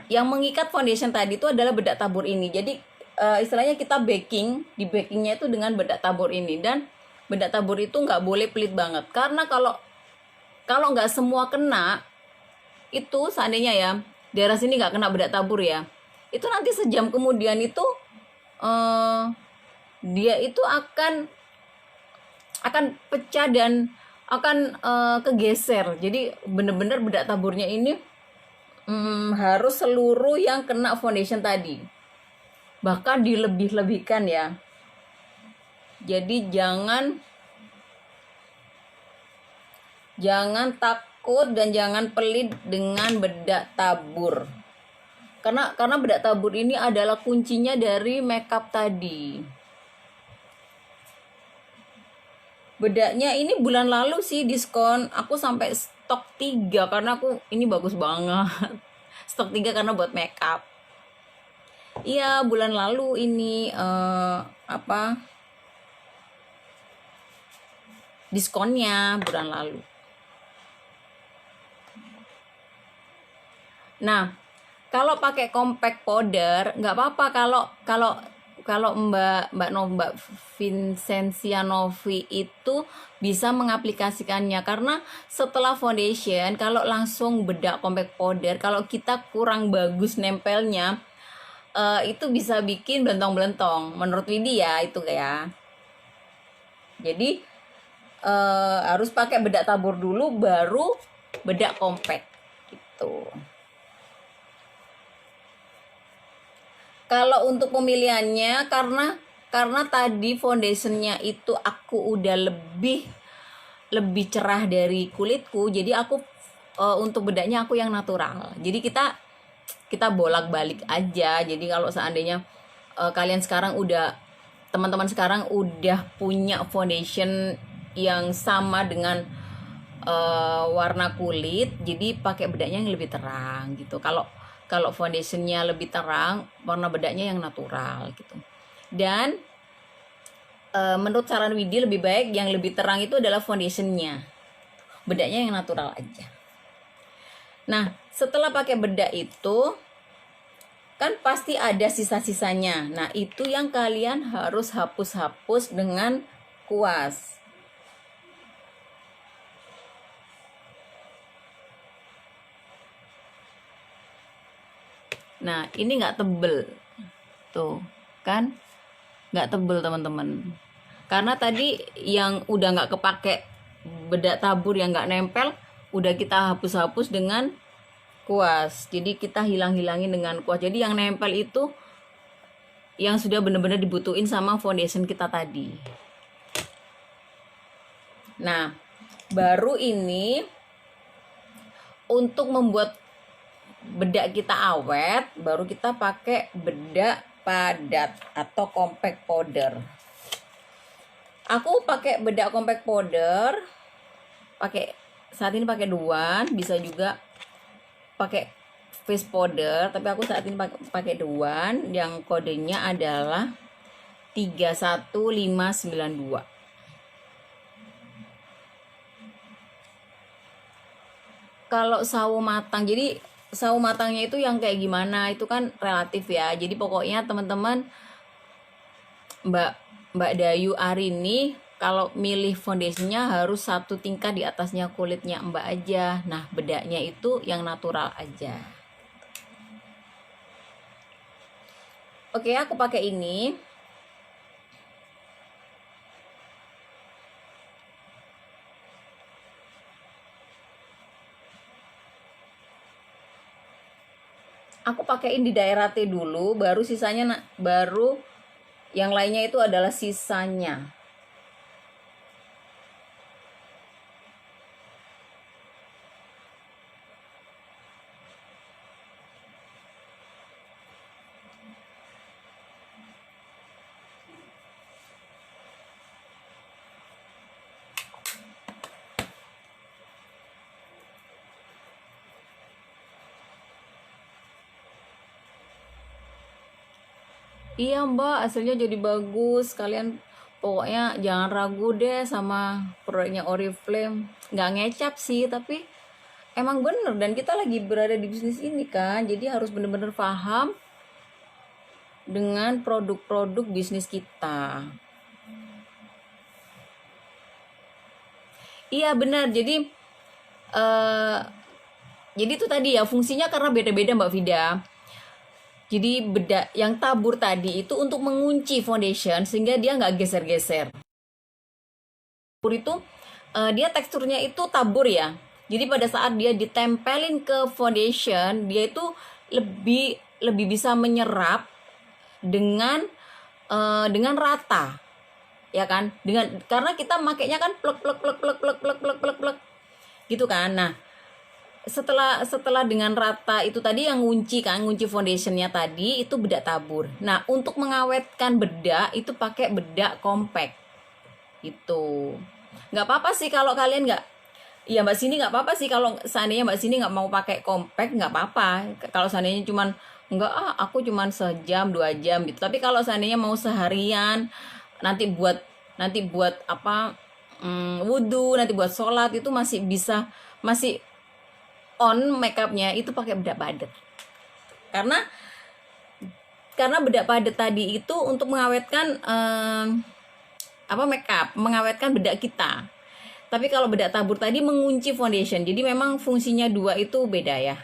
yang mengikat foundation tadi itu adalah bedak tabur ini. Jadi istilahnya kita di backingnya itu dengan bedak tabur ini. Dan bedak tabur itu nggak boleh pelit banget, karena kalau nggak semua kena, itu seandainya ya daerah sini nggak kena bedak tabur ya, itu nanti sejam kemudian itu dia itu akan pecah dan akan kegeser. Jadi bener-bener bedak taburnya ini harus seluruh yang kena foundation tadi, bahkan dilebih-lebihkan ya. Jadi jangan takut dan jangan pelit dengan bedak tabur, karena bedak tabur ini adalah kuncinya dari makeup tadi. Bedaknya ini bulan lalu sih diskon, aku sampai stok 3 karena ini bagus banget. Stok 3 karena buat makeup. Iya, bulan lalu ini diskonnya bulan lalu. Nah, kalau pakai compact powder nggak apa-apa, kalau Mbak Vincentia Novi itu bisa mengaplikasikannya, karena setelah foundation kalau langsung bedak compact powder, kalau kita kurang bagus nempelnya, itu bisa bikin belentong-belentong menurut Widi ya, itu ya. Jadi harus pakai bedak tabur dulu baru bedak compact gitu. Kalau untuk pemilihannya, karena tadi foundationnya itu aku udah lebih cerah dari kulitku, jadi aku untuk bedaknya aku yang natural. Jadi kita bolak-balik aja. Jadi kalau seandainya teman-teman sekarang udah punya foundation yang sama dengan warna kulit, jadi pakai bedaknya yang lebih terang gitu. Kalau foundationnya lebih terang, warna bedaknya yang natural gitu. Dan menurut saran Widi lebih baik yang lebih terang itu adalah foundationnya, bedaknya yang natural aja. Nah setelah pakai bedak itu kan pasti ada sisa-sisanya. Nah itu yang kalian harus hapus dengan kuas. Nah ini nggak tebel tuh, kan nggak tebel teman-teman. Karena tadi yang udah nggak kepake bedak tabur yang nggak nempel udah kita hapus-hapus dengan kuas. Jadi kita hilang-hilangin dengan kuas. Jadi yang nempel itu yang sudah benar-benar dibutuhin sama foundation kita tadi. Nah, baru ini untuk membuat bedak kita awet, baru kita pakai bedak padat atau compact powder. Aku pakai bedak compact powder, saat ini pakai Duan, bisa juga pakai face powder, tapi aku saat ini pakai Duan yang kodenya adalah 31592. Kalau sawo matang, jadi sawo matangnya itu yang kayak gimana itu kan relatif ya. Jadi pokoknya teman-teman, Mbak Dayu Arini kalau milih foundationnya harus satu tingkat di atasnya kulitnya Mbak aja. Nah, bedaknya itu yang natural aja. Oke, aku pakai ini. Aku pakein di daerah T dulu, baru sisanya baru yang lainnya itu adalah sisanya. Iya Mbak, hasilnya jadi bagus. Kalian pokoknya jangan ragu deh sama produknya Oriflame. Nggak ngecap sih, tapi emang bener. Dan kita lagi berada di bisnis ini kan, jadi harus bener-bener paham dengan produk-produk bisnis kita. Iya benar, jadi itu tadi ya fungsinya karena beda-beda Mbak Vida. Jadi bedak yang tabur tadi itu untuk mengunci foundation sehingga dia nggak geser-geser. Tabur itu dia teksturnya itu tabur ya. Jadi pada saat dia ditempelin ke foundation, dia itu lebih bisa menyerap dengan rata. Ya kan? Karena kita makainya kan plek plek plek plek plek plek plek plek plek gitu kan. Nah, setelah dengan rata itu tadi yang ngunci foundationnya tadi itu bedak tabur. Nah, untuk mengawetkan bedak itu pakai bedak compact itu. Nggak apa-apa sih kalau kalian nggak, ya Mbak Sini nggak apa-apa sih kalau seandainya Mbak Sini nggak mau pakai compact, nggak apa-apa. Kalau seandainya cuman aku cuman sejam 2 jam gitu. Tapi kalau seandainya mau seharian nanti buat apa wudhu, nanti buat sholat itu masih on makeupnya itu pakai bedak padat. Karena bedak padat tadi itu untuk mengawetkan makeup, mengawetkan bedak kita. Tapi kalau bedak tabur tadi mengunci foundation. Jadi memang fungsinya dua itu beda ya.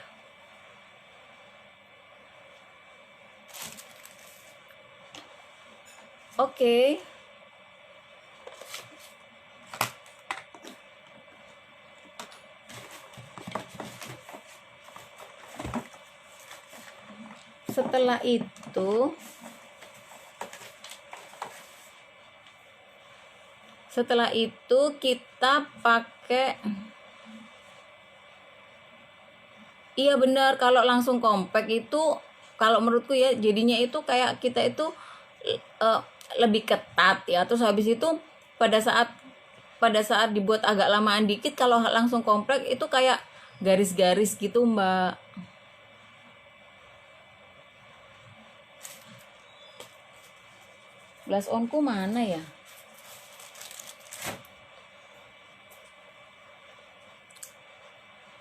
Oke. Setelah itu kita pakai, iya benar, kalau langsung compact itu kalau menurutku ya jadinya itu kayak kita itu lebih ketat ya. Terus habis itu pada saat dibuat agak lamaan dikit, kalau langsung compact itu kayak garis-garis gitu Mbak. Blush onku mana ya?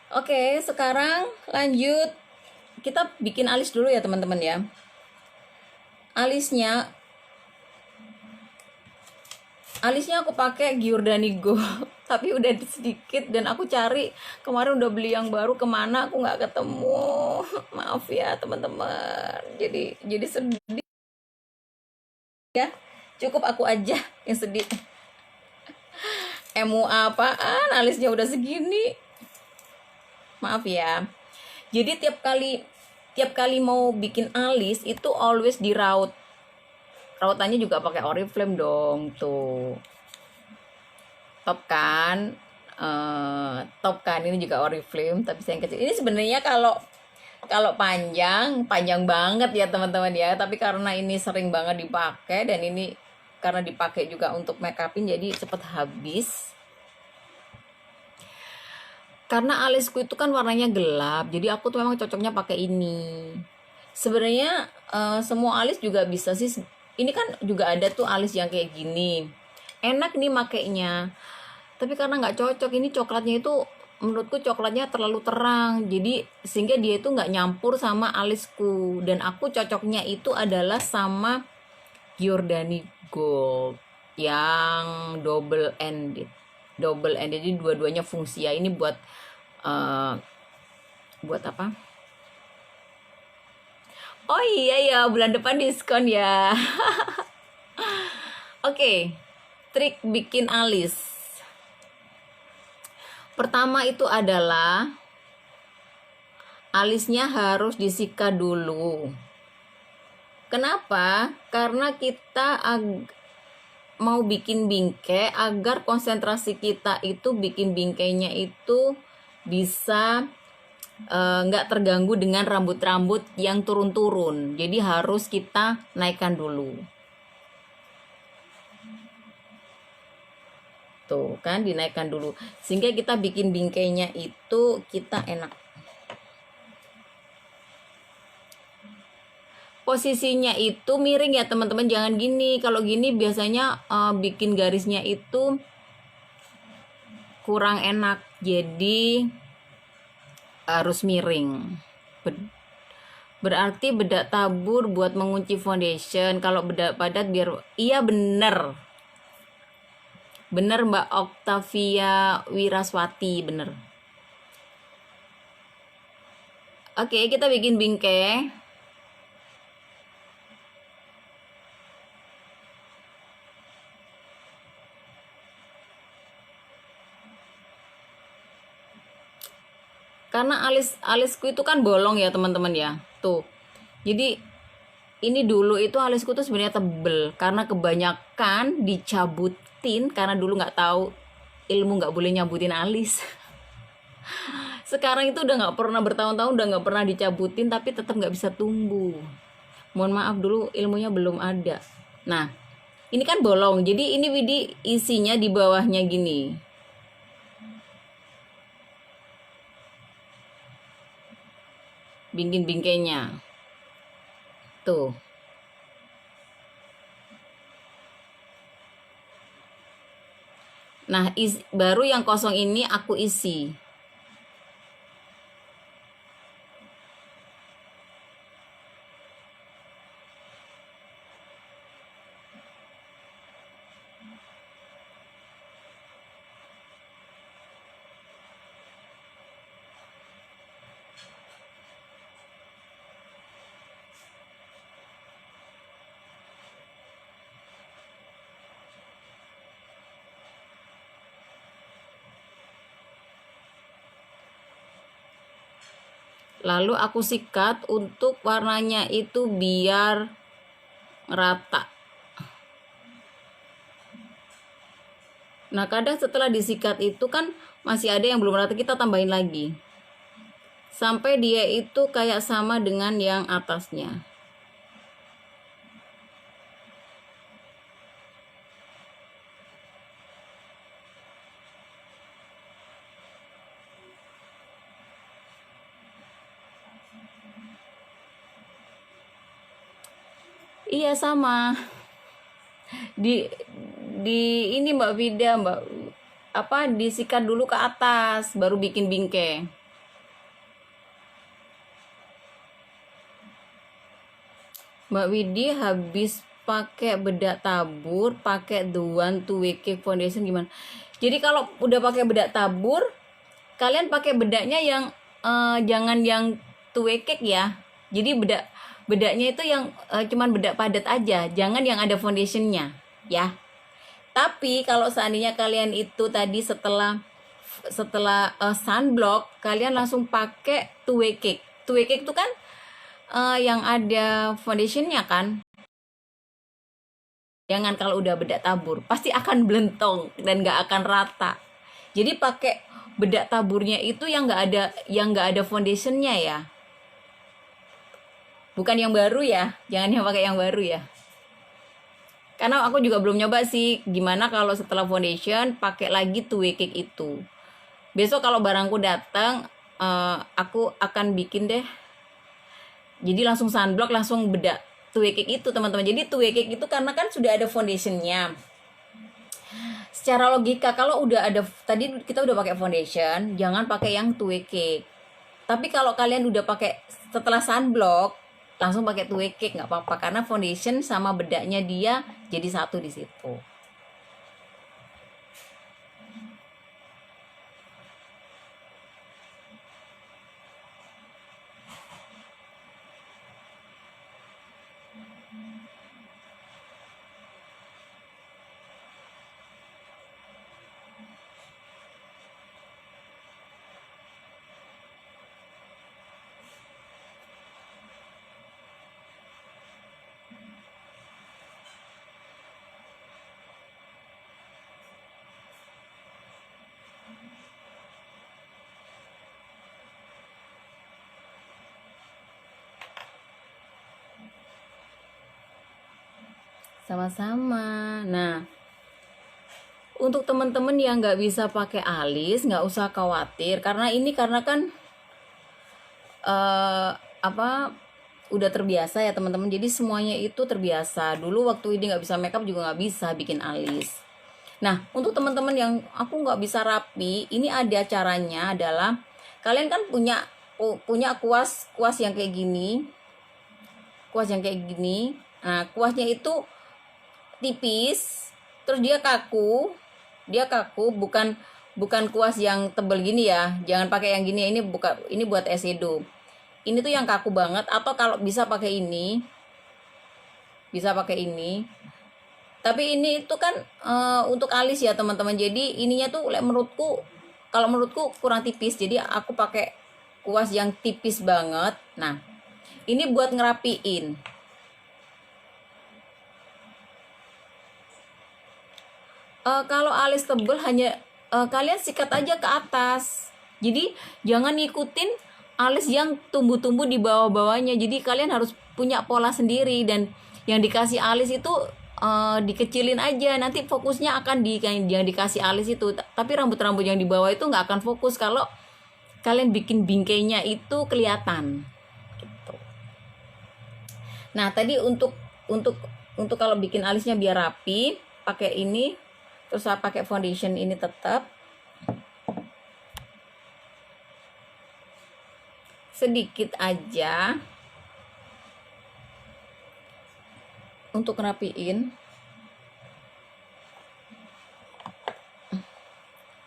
Oke, sekarang lanjut kita bikin alis dulu ya teman-teman ya. Alisnya aku pakai Giordani Go tapi udah sedikit dan aku cari kemarin udah beli yang baru, kemana aku nggak ketemu. Maaf ya teman-teman, jadi sedih. Ya, cukup aku aja yang sedih. MUA apaan, alisnya udah segini. Maaf ya. Jadi tiap kali mau bikin alis itu always diraut. Rautannya juga pakai Oriflame dong, tuh. Top kan? Top kan, ini juga Oriflame tapi saya yang kecil. Ini sebenarnya kalau panjang banget ya teman-teman ya, tapi karena ini sering banget dipakai dan ini karena dipakai juga untuk make upin jadi cepet habis. Karena alisku itu kan warnanya gelap, jadi aku tuh memang cocoknya pakai ini. Sebenarnya semua alis juga bisa sih. Ini kan juga ada tuh alis yang kayak gini, enak nih makainya. Tapi karena nggak cocok, ini coklatnya itu menurutku coklatnya terlalu terang, jadi sehingga dia itu nggak nyampur sama alisku. Dan aku cocoknya itu adalah sama Giordani Gold yang double ended, jadi dua-duanya fungsi ya. Ini buat apa? Oh iya ya, bulan depan diskon ya. Oke, trik bikin alis. Pertama itu adalah alisnya harus disikat dulu. Kenapa? Karena kita mau bikin bingkai, agar konsentrasi kita itu bikin bingkainya itu bisa nggak terganggu dengan rambut-rambut yang turun-turun. Jadi harus kita naikkan dulu. Tuh kan, dinaikkan dulu sehingga kita bikin bingkainya itu kita enak. Posisinya itu miring ya teman-teman, jangan gini. Kalau gini biasanya bikin garisnya itu kurang enak, jadi harus miring. Berarti bedak tabur buat mengunci foundation. Kalau bedak padat biar, iya bener Mbak Octavia Wiraswati, bener. Oke, kita bikin bingkai. Karena alisku itu kan bolong ya teman-teman ya, tuh. Jadi ini dulu itu alisku tuh sebenarnya tebel karena kebanyakan dicabutin, karena dulu nggak tahu ilmu nggak boleh nyabutin alis. Sekarang itu udah nggak pernah, bertahun-tahun udah nggak pernah dicabutin, tapi tetap nggak bisa tumbuh. Mohon maaf, dulu ilmunya belum ada. Nah, ini kan bolong, jadi ini Widi isinya di bawahnya gini. Bikin bingkainya tuh. Nah, baru yang kosong ini aku isi. Lalu aku sikat untuk warnanya itu biar rata. Nah, kadang setelah disikat itu kan masih ada yang belum rata, kita tambahin lagi sampai dia itu kayak sama dengan yang atasnya. Iya sama. Di ini Mbak Vida, disikat dulu ke atas baru bikin bingkai. Mbak Widi habis pakai bedak tabur, pakai the one to cake foundation gimana? Jadi kalau udah pakai bedak tabur, kalian pakai bedaknya yang jangan yang two cake ya. Jadi bedaknya itu yang cuman bedak padat aja, jangan yang ada foundationnya ya. Tapi kalau seandainya kalian itu tadi setelah sunblock, kalian langsung pakai two way cake. Two way cake itu kan yang ada foundationnya kan. Jangan kalau udah bedak tabur, pasti akan belentong dan nggak akan rata. Jadi pakai bedak taburnya itu yang nggak ada foundationnya ya. Bukan yang baru ya, jangan yang pakai yang baru ya. Karena aku juga belum nyoba sih gimana kalau setelah foundation pakai lagi two way cake itu. Besok kalau barangku datang, aku akan bikin deh. Jadi langsung sunblock, langsung bedak two way cake itu teman-teman. Jadi two way cake itu karena kan sudah ada foundationnya. Secara logika kalau udah ada, tadi kita udah pakai foundation, jangan pakai yang two way cake. Tapi kalau kalian udah pakai setelah sunblock, langsung pakai two way cake nggak apa-apa karena foundation sama bedaknya dia jadi satu di situ. Sama-sama. Nah, untuk teman-teman yang nggak bisa pakai alis, nggak usah khawatir karena kan udah terbiasa ya teman-teman. Jadi semuanya itu terbiasa. Dulu waktu ini nggak bisa makeup juga nggak bisa bikin alis. Nah, untuk teman-teman yang aku nggak bisa rapi, ini ada caranya adalah kalian kan punya kuas yang kayak gini, Nah, kuasnya itu tipis, terus dia kaku, bukan kuas yang tebel gini ya, jangan pakai yang gini, ini buat eyeshadow, ini tuh yang kaku banget, atau kalau bisa pakai ini, tapi ini itu kan untuk alis ya teman-teman, jadi ininya tuh menurutku kurang tipis, jadi aku pakai kuas yang tipis banget. Nah, ini buat ngerapiin. Kalau alis tebel hanya kalian sikat aja ke atas. Jadi jangan ngikutin alis yang tumbuh-tumbuh di bawah-bawahnya. Jadi kalian harus punya pola sendiri, dan yang dikasih alis itu dikecilin aja. Nanti fokusnya akan di yang dikasih alis itu. Tapi rambut-rambut yang di bawah itu nggak akan fokus kalau kalian bikin bingkainya itu kelihatan. Gitu. Nah, tadi untuk kalau bikin alisnya biar rapi, pakai ini. Terus saya pakai foundation ini tetap sedikit aja untuk ngerapiin.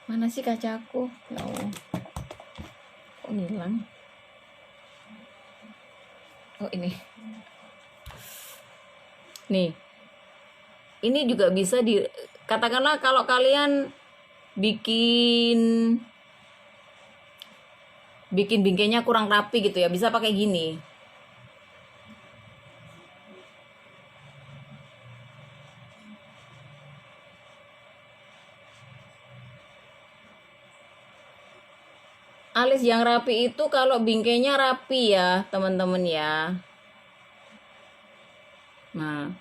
Mana sih kacaku? Ya Allah, kok hilang? Oh, ini nih, ini juga bisa katakanlah kalau kalian bikin bingkainya kurang rapi gitu ya, bisa pakai gini. Alis yang rapi itu kalau bingkainya rapi ya teman-teman ya. Nah,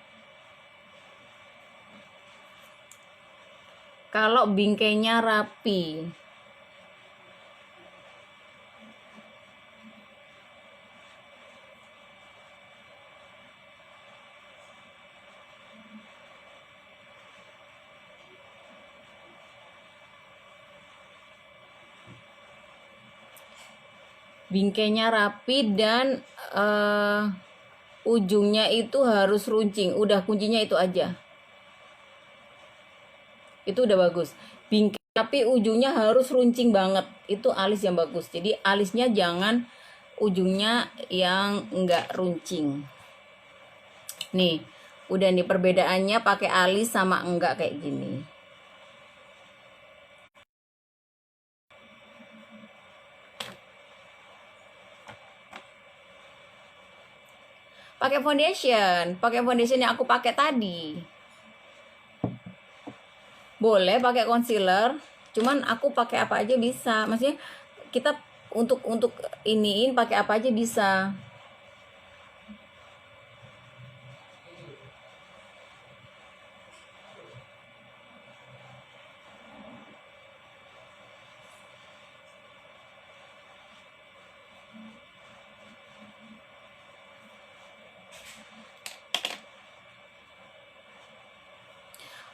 kalau bingkainya rapi, dan ujungnya itu harus runcing. Udah, kuncinya itu aja. Itu udah bagus. Bingkai tapi ujungnya harus runcing banget. Itu alis yang bagus. Jadi alisnya jangan ujungnya yang enggak runcing. Nih, udah nih perbedaannya pakai alis sama enggak kayak gini. Pakai foundation yang aku pakai tadi. Boleh pakai concealer, cuman aku pakai apa aja bisa. Maksudnya kita untuk iniin pakai apa aja bisa.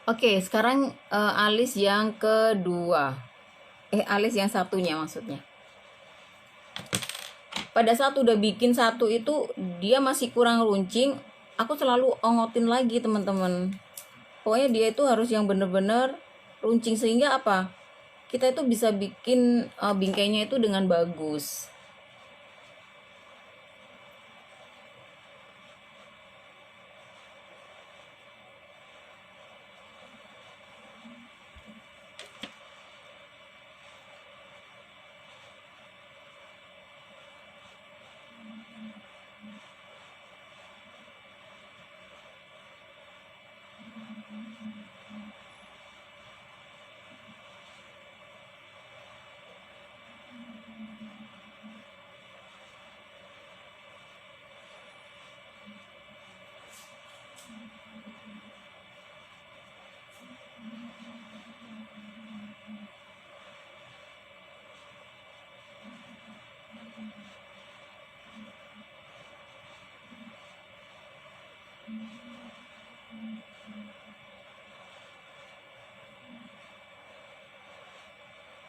Oke, sekarang alis yang kedua. Alis yang satunya maksudnya. Pada saat udah bikin satu itu dia masih kurang runcing, aku selalu ongotin lagi teman-teman. Pokoknya dia itu harus yang bener-bener runcing sehingga apa? Kita itu bisa bikin bingkainya itu dengan bagus.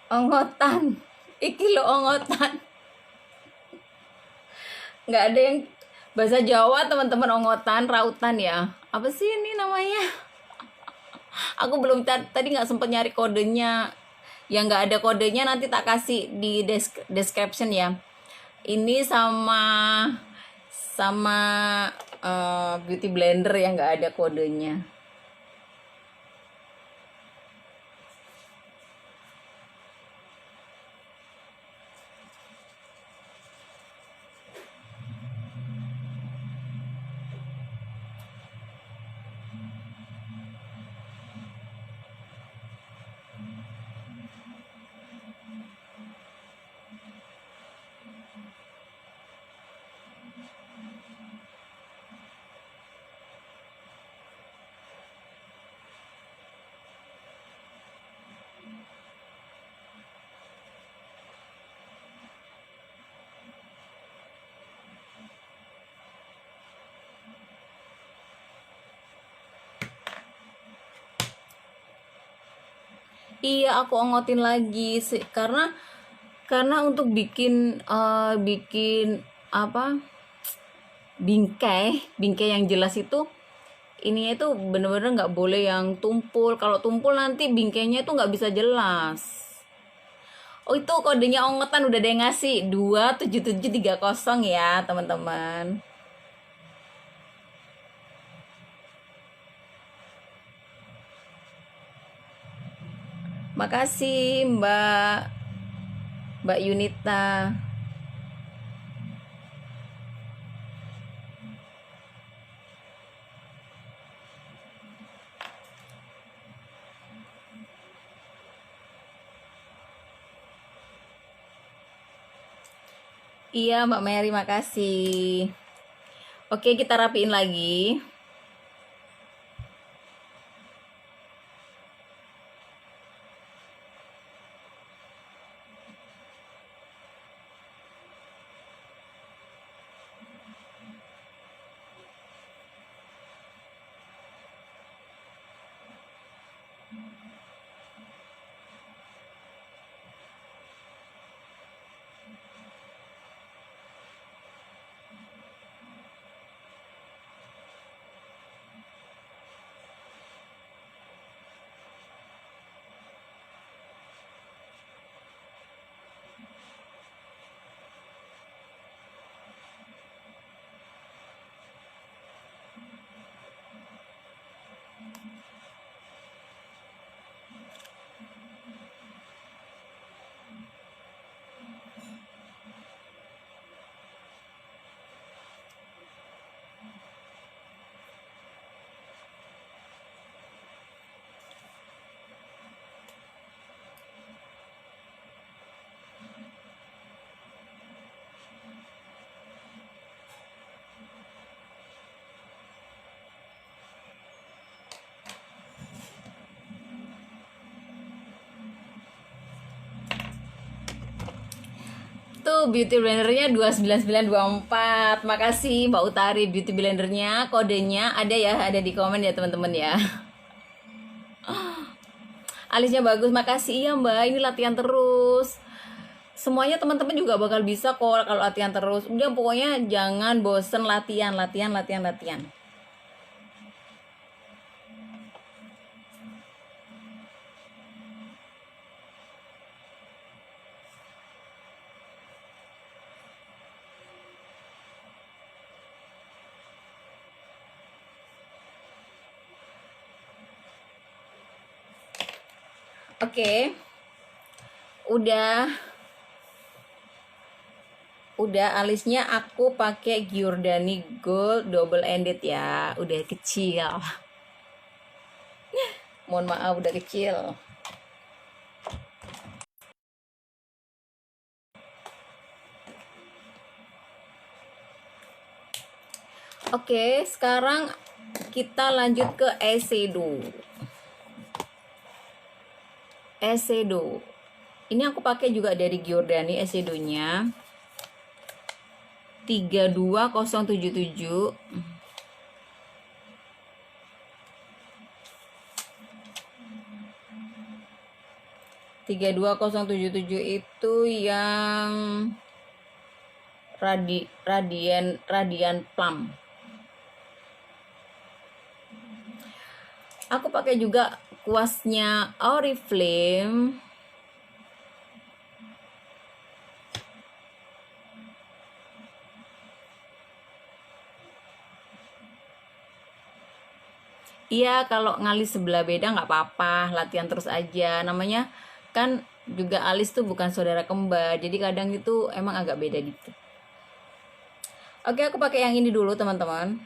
Ongotan. Iki lo ongotan. Nggak ada yang bahasa Jawa teman-teman, ongotan, rautan ya. Apa sih ini namanya? Aku belum tadi nggak sempet nyari kodenya. Yang nggak ada kodenya nanti tak kasih di description ya. Ini sama beauty blender yang nggak ada kodenya. Iya, aku ongotin lagi sih karena untuk bikin apa, bingkai yang jelas itu ini itu bener-bener nggak boleh yang tumpul. Kalau tumpul nanti bingkainya itu nggak bisa jelas. Oh, itu kodenya ongotan udah ada yang ngasih 27730 ya teman-teman. Makasih Mbak Yunita. Iya Mbak Mary, makasih. Oke, kita rapiin lagi. beauty blendernya 29924. Makasih Mbak Utari, beauty blendernya kodenya ada ya, ada di komen ya teman-teman ya. Alisnya bagus, makasih ya Mbak. Ini latihan terus. Semuanya teman-teman juga bakal bisa kok kalau latihan terus. Udah pokoknya jangan bosen latihan. Oke. Udah alisnya aku pakai Giordani Gold double ended ya. Udah kecil. Mohon maaf udah kecil. Oke, sekarang kita lanjut ke eyeshadow. Ini aku pakai juga dari Giordani eyeshadownya 32077. Itu yang radian plum. Aku pakai juga kuasnya Oriflame. Iya, kalau ngalis sebelah beda nggak apa-apa, latihan terus aja. Namanya kan juga alis tuh bukan saudara kembar, jadi kadang itu emang agak beda gitu. Oke, aku pakai yang ini dulu teman-teman.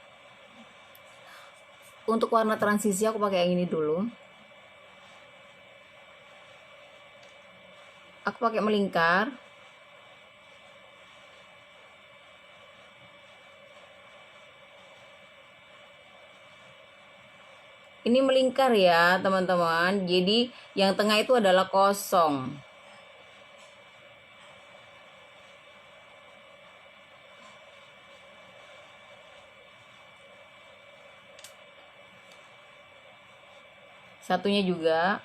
Untuk warna transisi aku pakai yang ini dulu. Aku pakai melingkar. Ini melingkar ya teman-teman. Jadi yang tengah itu adalah kosong. Satunya juga.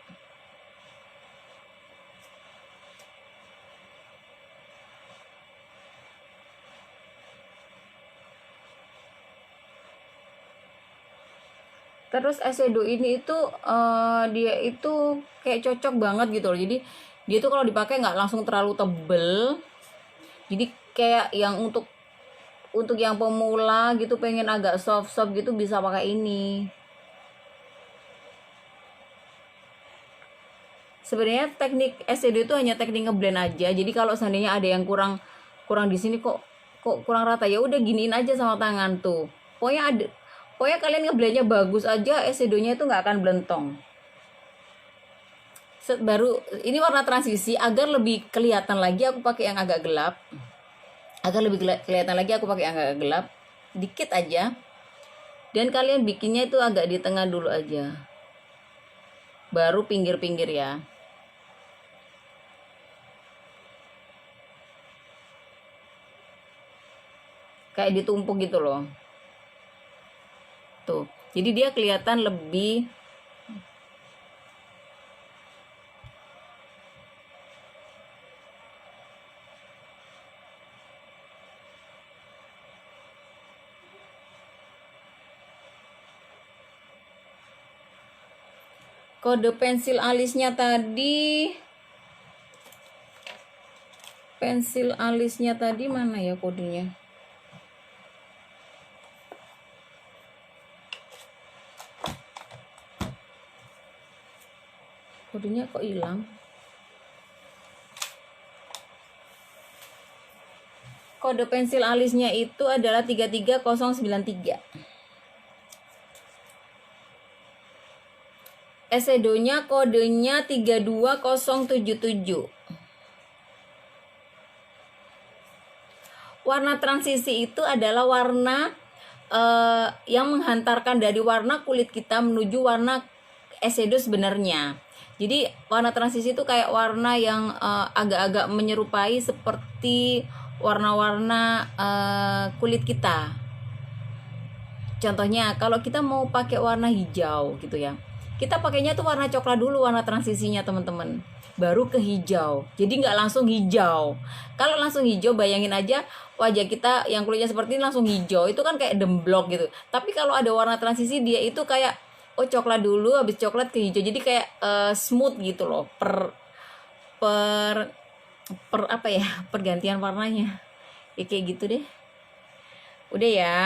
Terus eyeshadow ini itu dia itu kayak cocok banget gitu loh. Jadi dia tuh kalau dipakai nggak langsung terlalu tebel. Jadi kayak yang untuk yang pemula gitu pengen agak soft gitu bisa pakai ini. Sebenarnya teknik eyeshadow itu hanya teknik ngeblend aja. Jadi kalau seandainya ada yang kurang di sini kok kurang rata, ya udah giniin aja sama tangan tuh. Pokoknya kalian ngeblendnya bagus aja, eyeshadow-nya itu nggak akan blentong. Baru ini warna transisi, agar lebih kelihatan lagi aku pakai yang agak gelap. Dikit aja. Dan kalian bikinnya itu agak di tengah dulu aja. Baru pinggir-pinggir ya. Kayak ditumpuk gitu loh. Tuh. Jadi dia kelihatan lebih kode pensil alisnya mana ya kodenya? Kodenya kok hilang? Kode pensil alisnya itu adalah 33093. Eyeshadow-nya kodenya 32077. Warna transisi itu adalah warna yang menghantarkan dari warna kulit kita menuju warna eyeshadow sebenarnya. Jadi warna transisi itu kayak warna yang agak-agak menyerupai seperti warna-warna kulit kita. Contohnya kalau kita mau pakai warna hijau gitu ya, kita pakainya tuh warna coklat dulu, warna transisinya teman-teman, baru ke hijau. Jadi nggak langsung hijau. Kalau langsung hijau, bayangin aja wajah kita yang kulitnya seperti ini langsung hijau, itu kan kayak demblok gitu. Tapi kalau ada warna transisi, dia itu kayak coklat dulu, habis coklat ke hijau, jadi kayak smooth gitu loh, per apa ya, pergantian warnanya ya, kayak gitu deh. Udah ya.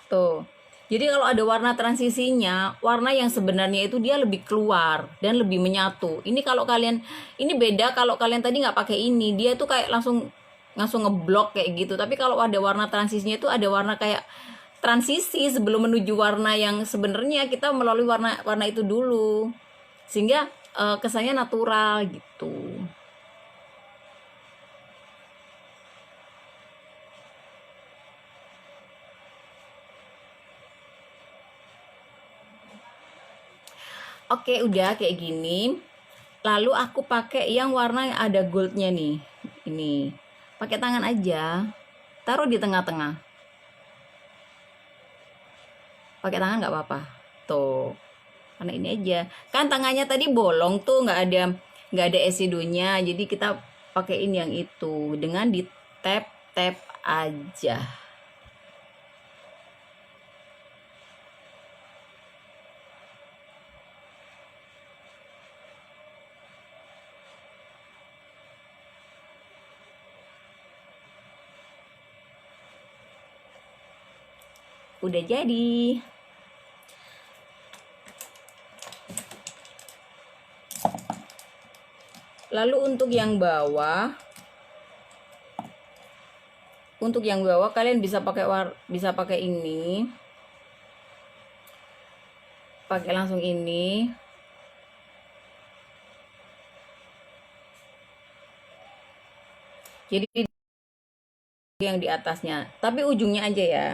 Tuh. Jadi kalau ada warna transisinya, warna yang sebenarnya itu dia lebih keluar dan lebih menyatu. Ini kalau kalian, ini beda kalau kalian tadi nggak pakai ini, dia tuh kayak langsung langsung ngeblok kayak gitu. Tapi kalau ada warna transisinya itu ada warna kayak transisi sebelum menuju warna yang sebenarnya, kita melalui warna warna itu dulu. Sehingga kesannya natural gitu. Oke, udah kayak gini. Lalu aku pakai yang warna yang ada goldnya nih. Ini. Pakai tangan aja. Taruh di tengah-tengah. Pakai tangan nggak apa-apa. Tuh. Karena ini aja. Kan tangannya tadi bolong tuh, nggak ada esidonya. Jadi kita pakein yang itu dengan di tap-tap aja. Udah jadi. Lalu untuk yang bawah, kalian bisa pakai ini. Pakai langsung ini. Jadi yang di atasnya, tapi ujungnya aja ya.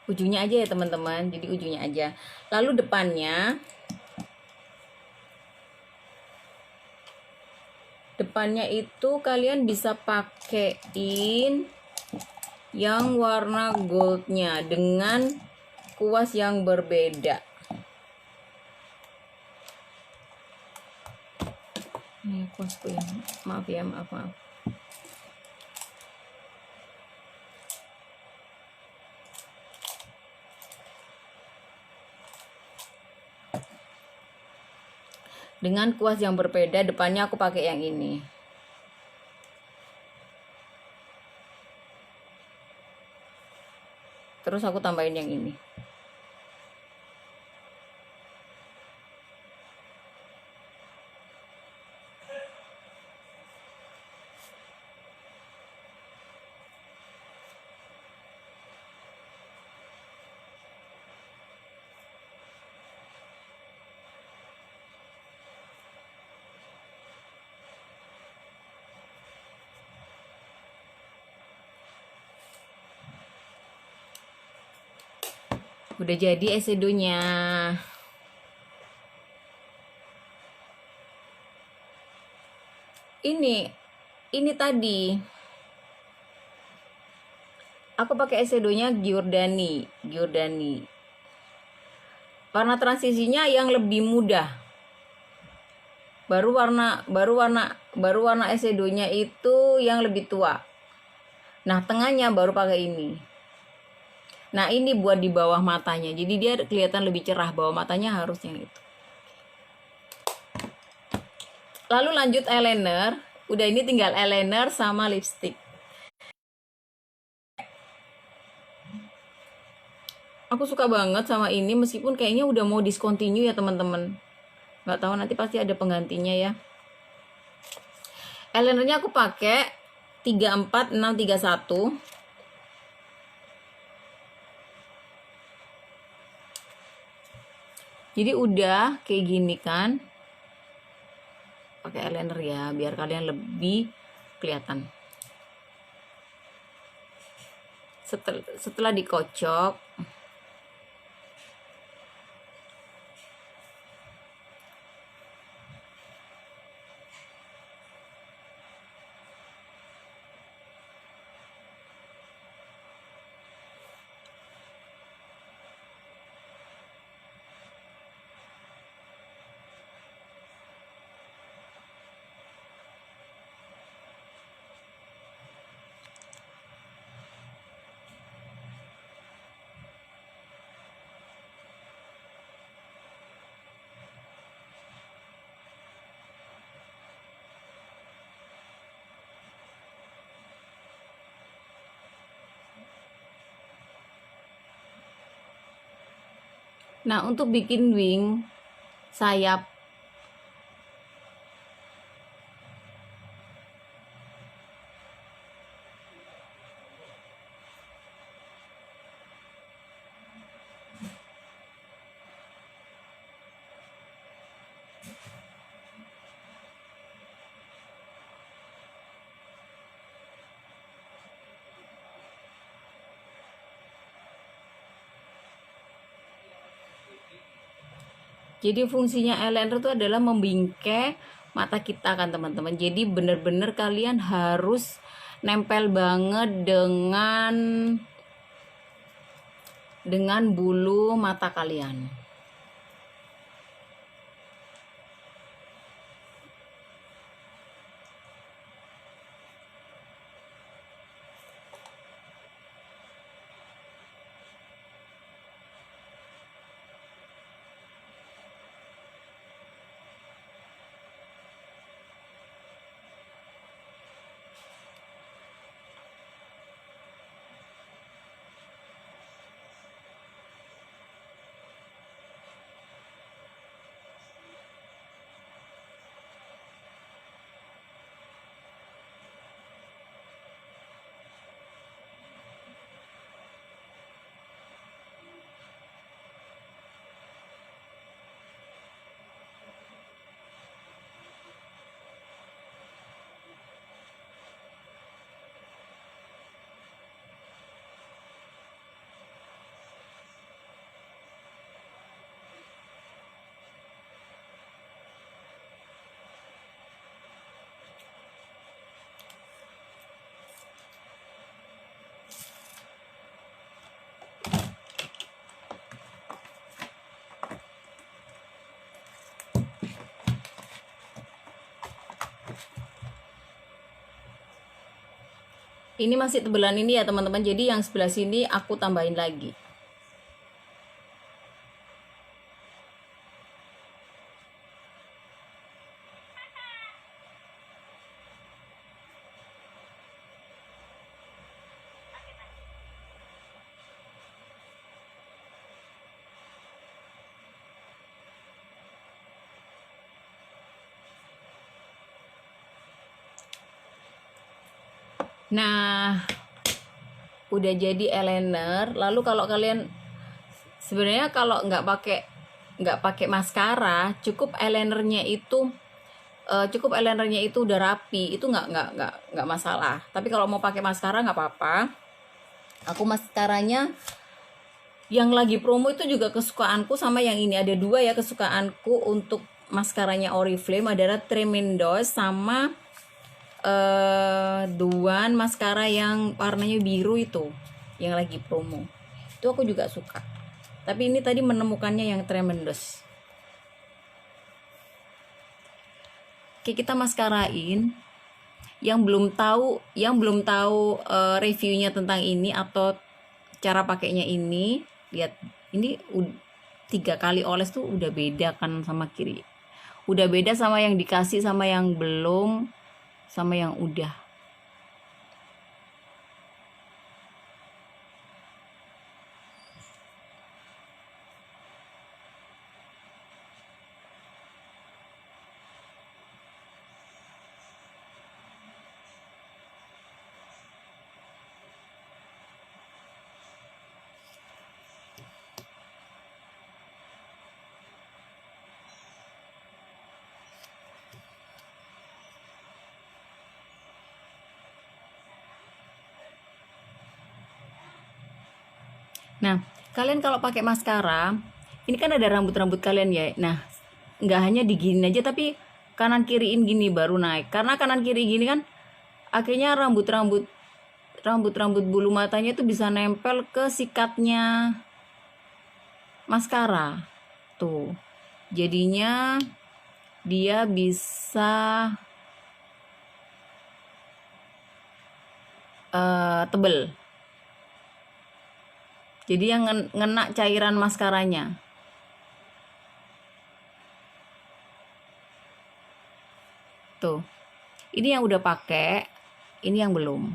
Ujungnya aja ya teman-teman, jadi ujungnya aja. Lalu depannya itu kalian bisa pakein yang warna goldnya dengan kuas yang berbeda. Ini kuasku ya, maaf. Dengan kuas yang berbeda, depannya aku pakai yang ini. Terus aku tambahin yang ini. Udah jadi eyeshadow-nya. Ini tadi aku pakai eyeshadow-nya Giordani. Warna transisinya yang lebih mudah. Baru warna eyeshadow-nya itu yang lebih tua. Nah, tengahnya baru pakai ini. Nah, ini buat di bawah matanya. Jadi dia kelihatan lebih cerah, bawah matanya harus yang itu. Lalu lanjut eyeliner. Udah, ini tinggal eyeliner sama lipstick. Aku suka banget sama ini, meskipun kayaknya udah mau discontinue ya teman-teman. Nggak tahu, nanti pasti ada penggantinya ya. Eyelinernya aku pakai 34631. Jadi udah kayak gini kan. Pakai eyeliner ya biar kalian lebih kelihatan. Setelah dikocok, nah untuk bikin wing sayap, jadi fungsinya eyeliner itu adalah membingkai mata kita kan teman-teman. Jadi bener-bener kalian harus nempel banget dengan bulu mata kalian. Ini masih tebelan ini ya teman-teman. Jadi yang sebelah sini aku tambahin lagi. Nah, udah jadi eyeliner. Lalu kalau kalian sebenarnya kalau nggak pakai maskara, cukup eyelinernya itu udah rapi, itu nggak masalah. Tapi kalau mau pakai maskara nggak apa-apa. Aku maskaranya yang lagi promo itu juga kesukaanku, sama yang ini ada dua ya kesukaanku untuk maskaranya Oriflame adalah Tremendos sama Duan maskara yang warnanya biru itu yang lagi promo. Itu aku juga suka. Tapi ini tadi menemukannya yang Tremendos. Oke, kita maskarain. Yang belum tahu reviewnya tentang ini atau cara pakainya ini, lihat ini 3 kali oles tuh udah beda kan sama kiri. Udah beda sama yang dikasih sama yang belum sama yang udah. Nah, kalian kalau pakai maskara, ini kan ada rambut-rambut kalian ya. Nah, nggak hanya digini aja, tapi kanan kiriin gini baru naik. Karena kanan kiri gini kan, akhirnya rambut-rambut bulu matanya itu bisa nempel ke sikatnya maskara. Tuh. Jadinya dia bisa tebel. Jadi yang ngena cairan maskaranya. Tuh. Ini yang udah pakai, ini yang belum.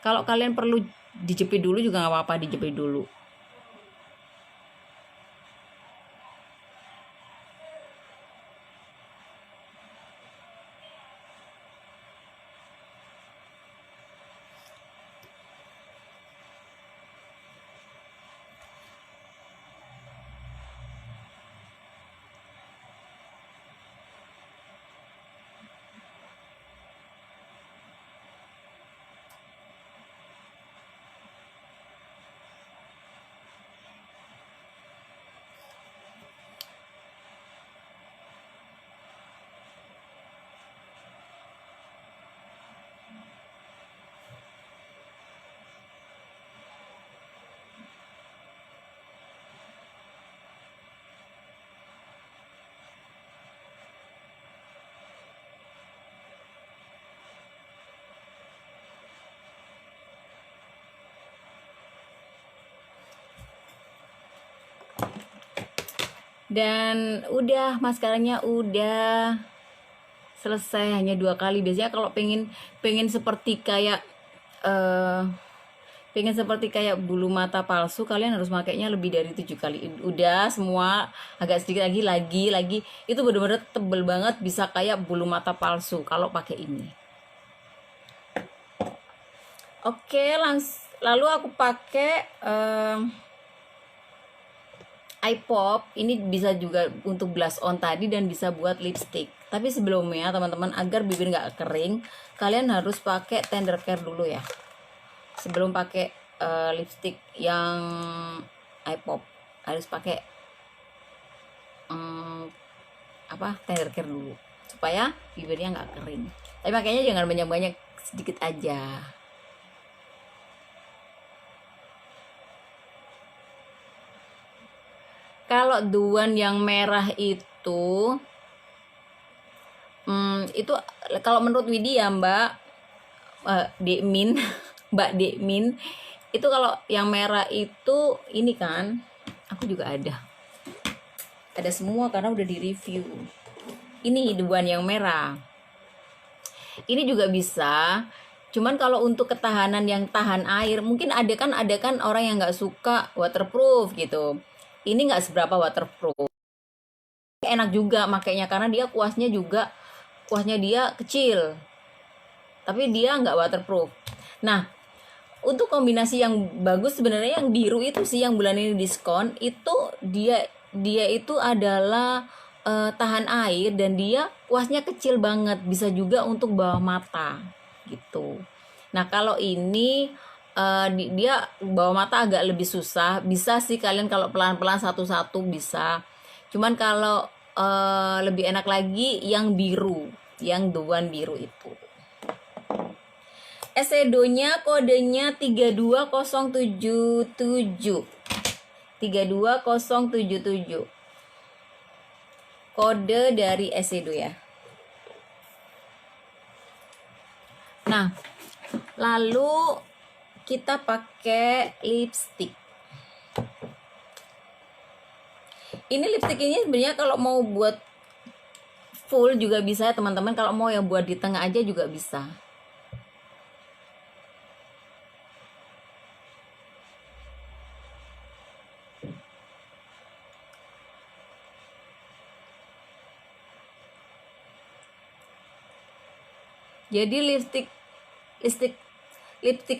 Kalau kalian perlu dijepit dulu juga nggak apa-apa, dijepit dulu. Dan udah, maskaranya udah selesai, hanya 2 kali. Biasanya kalau pengen seperti kayak pengen seperti kayak bulu mata palsu, kalian harus makainya lebih dari 7 kali. Udah semua, agak sedikit lagi itu bener-bener tebel banget, bisa kayak bulu mata palsu kalau pakai ini. Oke, lalu aku pakai eye pop. Ini bisa juga untuk blush on tadi dan bisa buat lipstick. Tapi sebelumnya teman-teman, agar bibir nggak kering, kalian harus pakai tender care dulu ya. Sebelum pakai lipstick yang eye pop, harus pakai tender care dulu supaya bibirnya nggak kering. Tapi makanya jangan banyak-banyak, sedikit aja. Kalau duan yang merah itu kalau menurut Widi ya Mbak Dekmin Mbak Dekmin, itu kalau yang merah itu ini kan, aku juga ada semua karena udah di review. Ini duan yang merah, ini juga bisa. Cuman kalau untuk ketahanan yang tahan air, mungkin ada kan orang yang nggak suka waterproof gitu. Ini nggak seberapa waterproof, enak juga makainya karena dia kuasnya dia kecil, tapi dia nggak waterproof. Nah, untuk kombinasi yang bagus sebenarnya yang biru itu sih, yang bulan ini diskon itu, dia itu adalah tahan air dan dia kuasnya kecil banget, bisa juga untuk bawah mata gitu. Nah, kalau ini dia bawah mata agak lebih susah. Bisa sih kalian kalau pelan-pelan satu-satu bisa. Cuman kalau lebih enak lagi yang biru, yang duan biru itu. Eyeshadow-nya kodenya 32077. 32077. Kode dari eyeshadow ya. Nah, lalu kita pakai lipstick. Ini lipstick ini sebenarnya kalau mau buat full juga bisa ya teman-teman. Kalau mau yang buat di tengah aja juga bisa. Jadi lipstick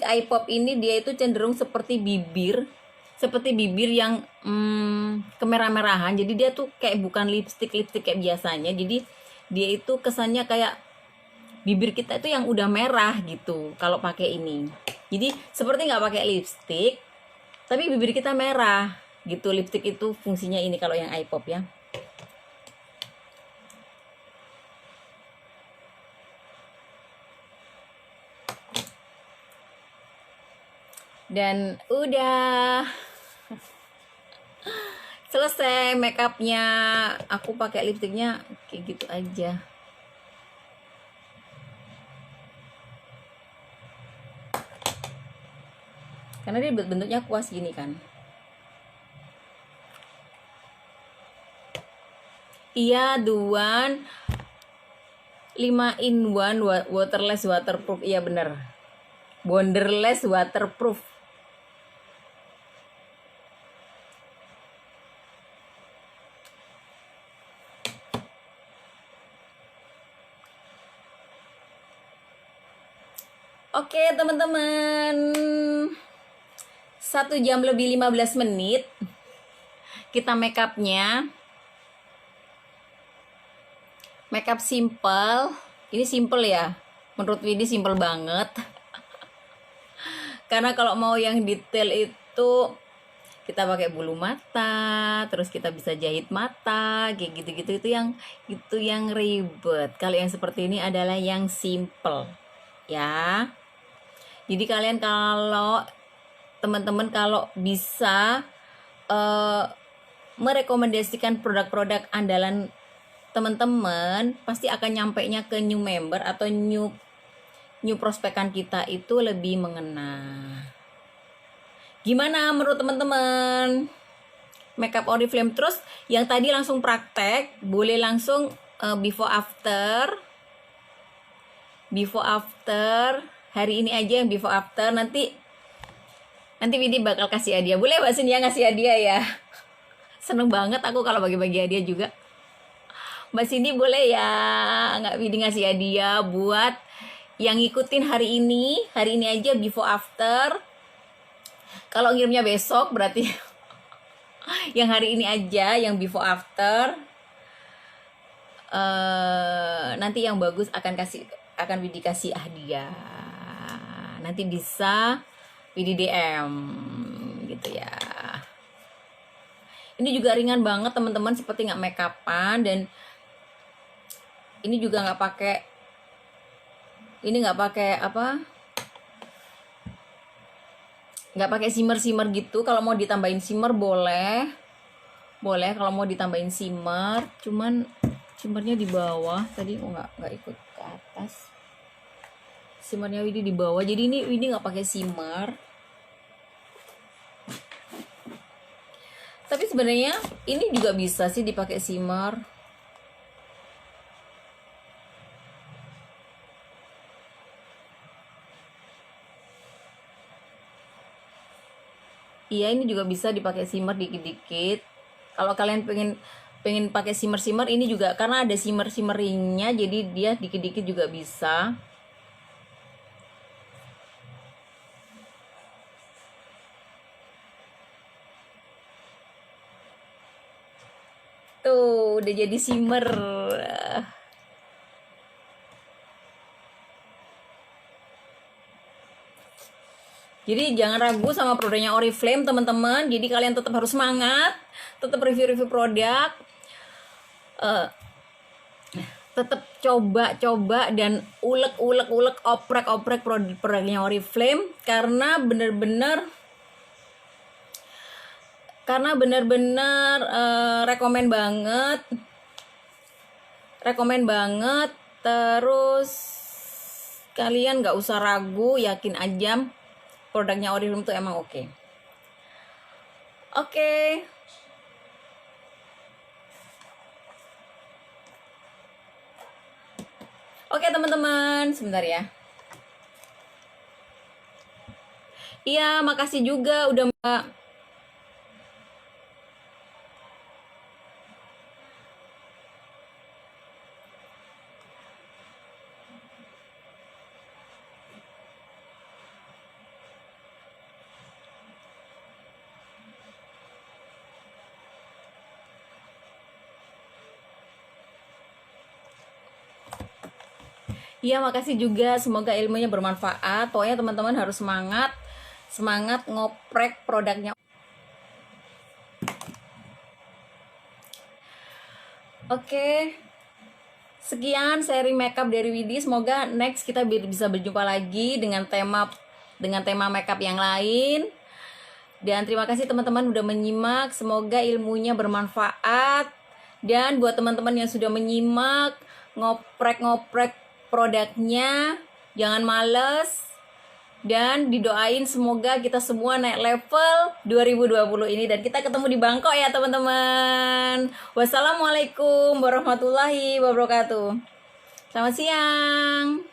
eye pop ini dia itu cenderung seperti bibir yang kemerah-merahan. Jadi dia tuh kayak bukan lipstick kayak biasanya. Jadi dia itu kesannya kayak bibir kita itu yang udah merah gitu kalau pakai ini. Jadi seperti nggak pakai lipstick, tapi bibir kita merah gitu. Lipstick itu fungsinya ini kalau yang eye pop ya. Dan udah selesai makeupnya. Aku pakai lipstiknya kayak gitu aja. Karena dia bentuknya kuas gini kan. Iya, Duan 5 in 1 waterless waterproof. Iya bener, bonderless waterproof. Oke teman-teman, 1 jam lebih 15 menit kita makeupnya. Makeup simple. Ini simple ya, menurut Widi simple banget. Karena kalau mau yang detail itu kita pakai bulu mata, terus kita bisa jahit mata, kayak gitu-gitu. Itu yang ribet. Kalau yang seperti ini adalah yang simple ya. Jadi kalian kalau teman-teman kalau bisa merekomendasikan produk-produk andalan teman-teman, pasti akan nyampainya ke new member atau new prospekan kita itu lebih mengena. Gimana menurut teman-teman? Makeup Oriflame. Terus yang tadi langsung praktek, boleh langsung before after hari ini aja yang before after. Nanti Widi bakal kasih hadiah. Boleh Mbak Sintia ngasih hadiah ya? Seneng banget aku kalau bagi-bagi hadiah juga. Mbak Cindy boleh ya nggak Widi ngasih hadiah buat yang ngikutin hari ini aja before after. Kalau ngirimnya besok berarti yang hari ini aja yang before after. Nanti yang bagus akan Widi kasih hadiah. Nanti bisa Widi DM gitu ya. Ini juga ringan banget teman-teman, seperti nggak make upan. Dan ini juga nggak pakai nggak pakai shimmer gitu. Kalau mau ditambahin shimmer boleh kalau mau ditambahin shimmer, cuman shimmernya di bawah tadi nggak ikut ke atas. Shimmernya Widi di bawah, jadi ini Widi nggak pakai shimmer. Tapi sebenarnya ini juga bisa sih dipakai shimmer. Iya, ini juga bisa dipakai shimmer dikit-dikit. Kalau kalian pengen pakai shimmer ini juga, karena ada shimmeringnya, jadi dia dikit-dikit juga bisa. Tuh, udah jadi shimmer. Jadi jangan ragu sama produknya Oriflame teman-teman. Jadi kalian tetap harus semangat, tetap review produk, tetap coba dan ulek oprek produknya Oriflame, karena bener-bener rekomen banget. Terus kalian nggak usah ragu, yakin aja produknya Oriflame tuh emang oke. Oke teman-teman, sebentar ya. Iya, makasih juga udah Mbak. Iya, makasih juga. Semoga ilmunya bermanfaat. Pokoknya teman-teman harus semangat, semangat ngoprek produknya. Oke, sekian seri makeup dari Widi. Semoga next kita bisa berjumpa lagi dengan tema makeup yang lain. Dan terima kasih teman-teman udah menyimak. Semoga ilmunya bermanfaat. Dan buat teman-teman yang sudah menyimak, ngoprek-ngoprek produknya, jangan males. Dan didoain semoga kita semua naik level 2020 ini. Dan kita ketemu di Bangkok ya teman-teman. Wassalamualaikum warahmatullahi wabarakatuh. Selamat siang.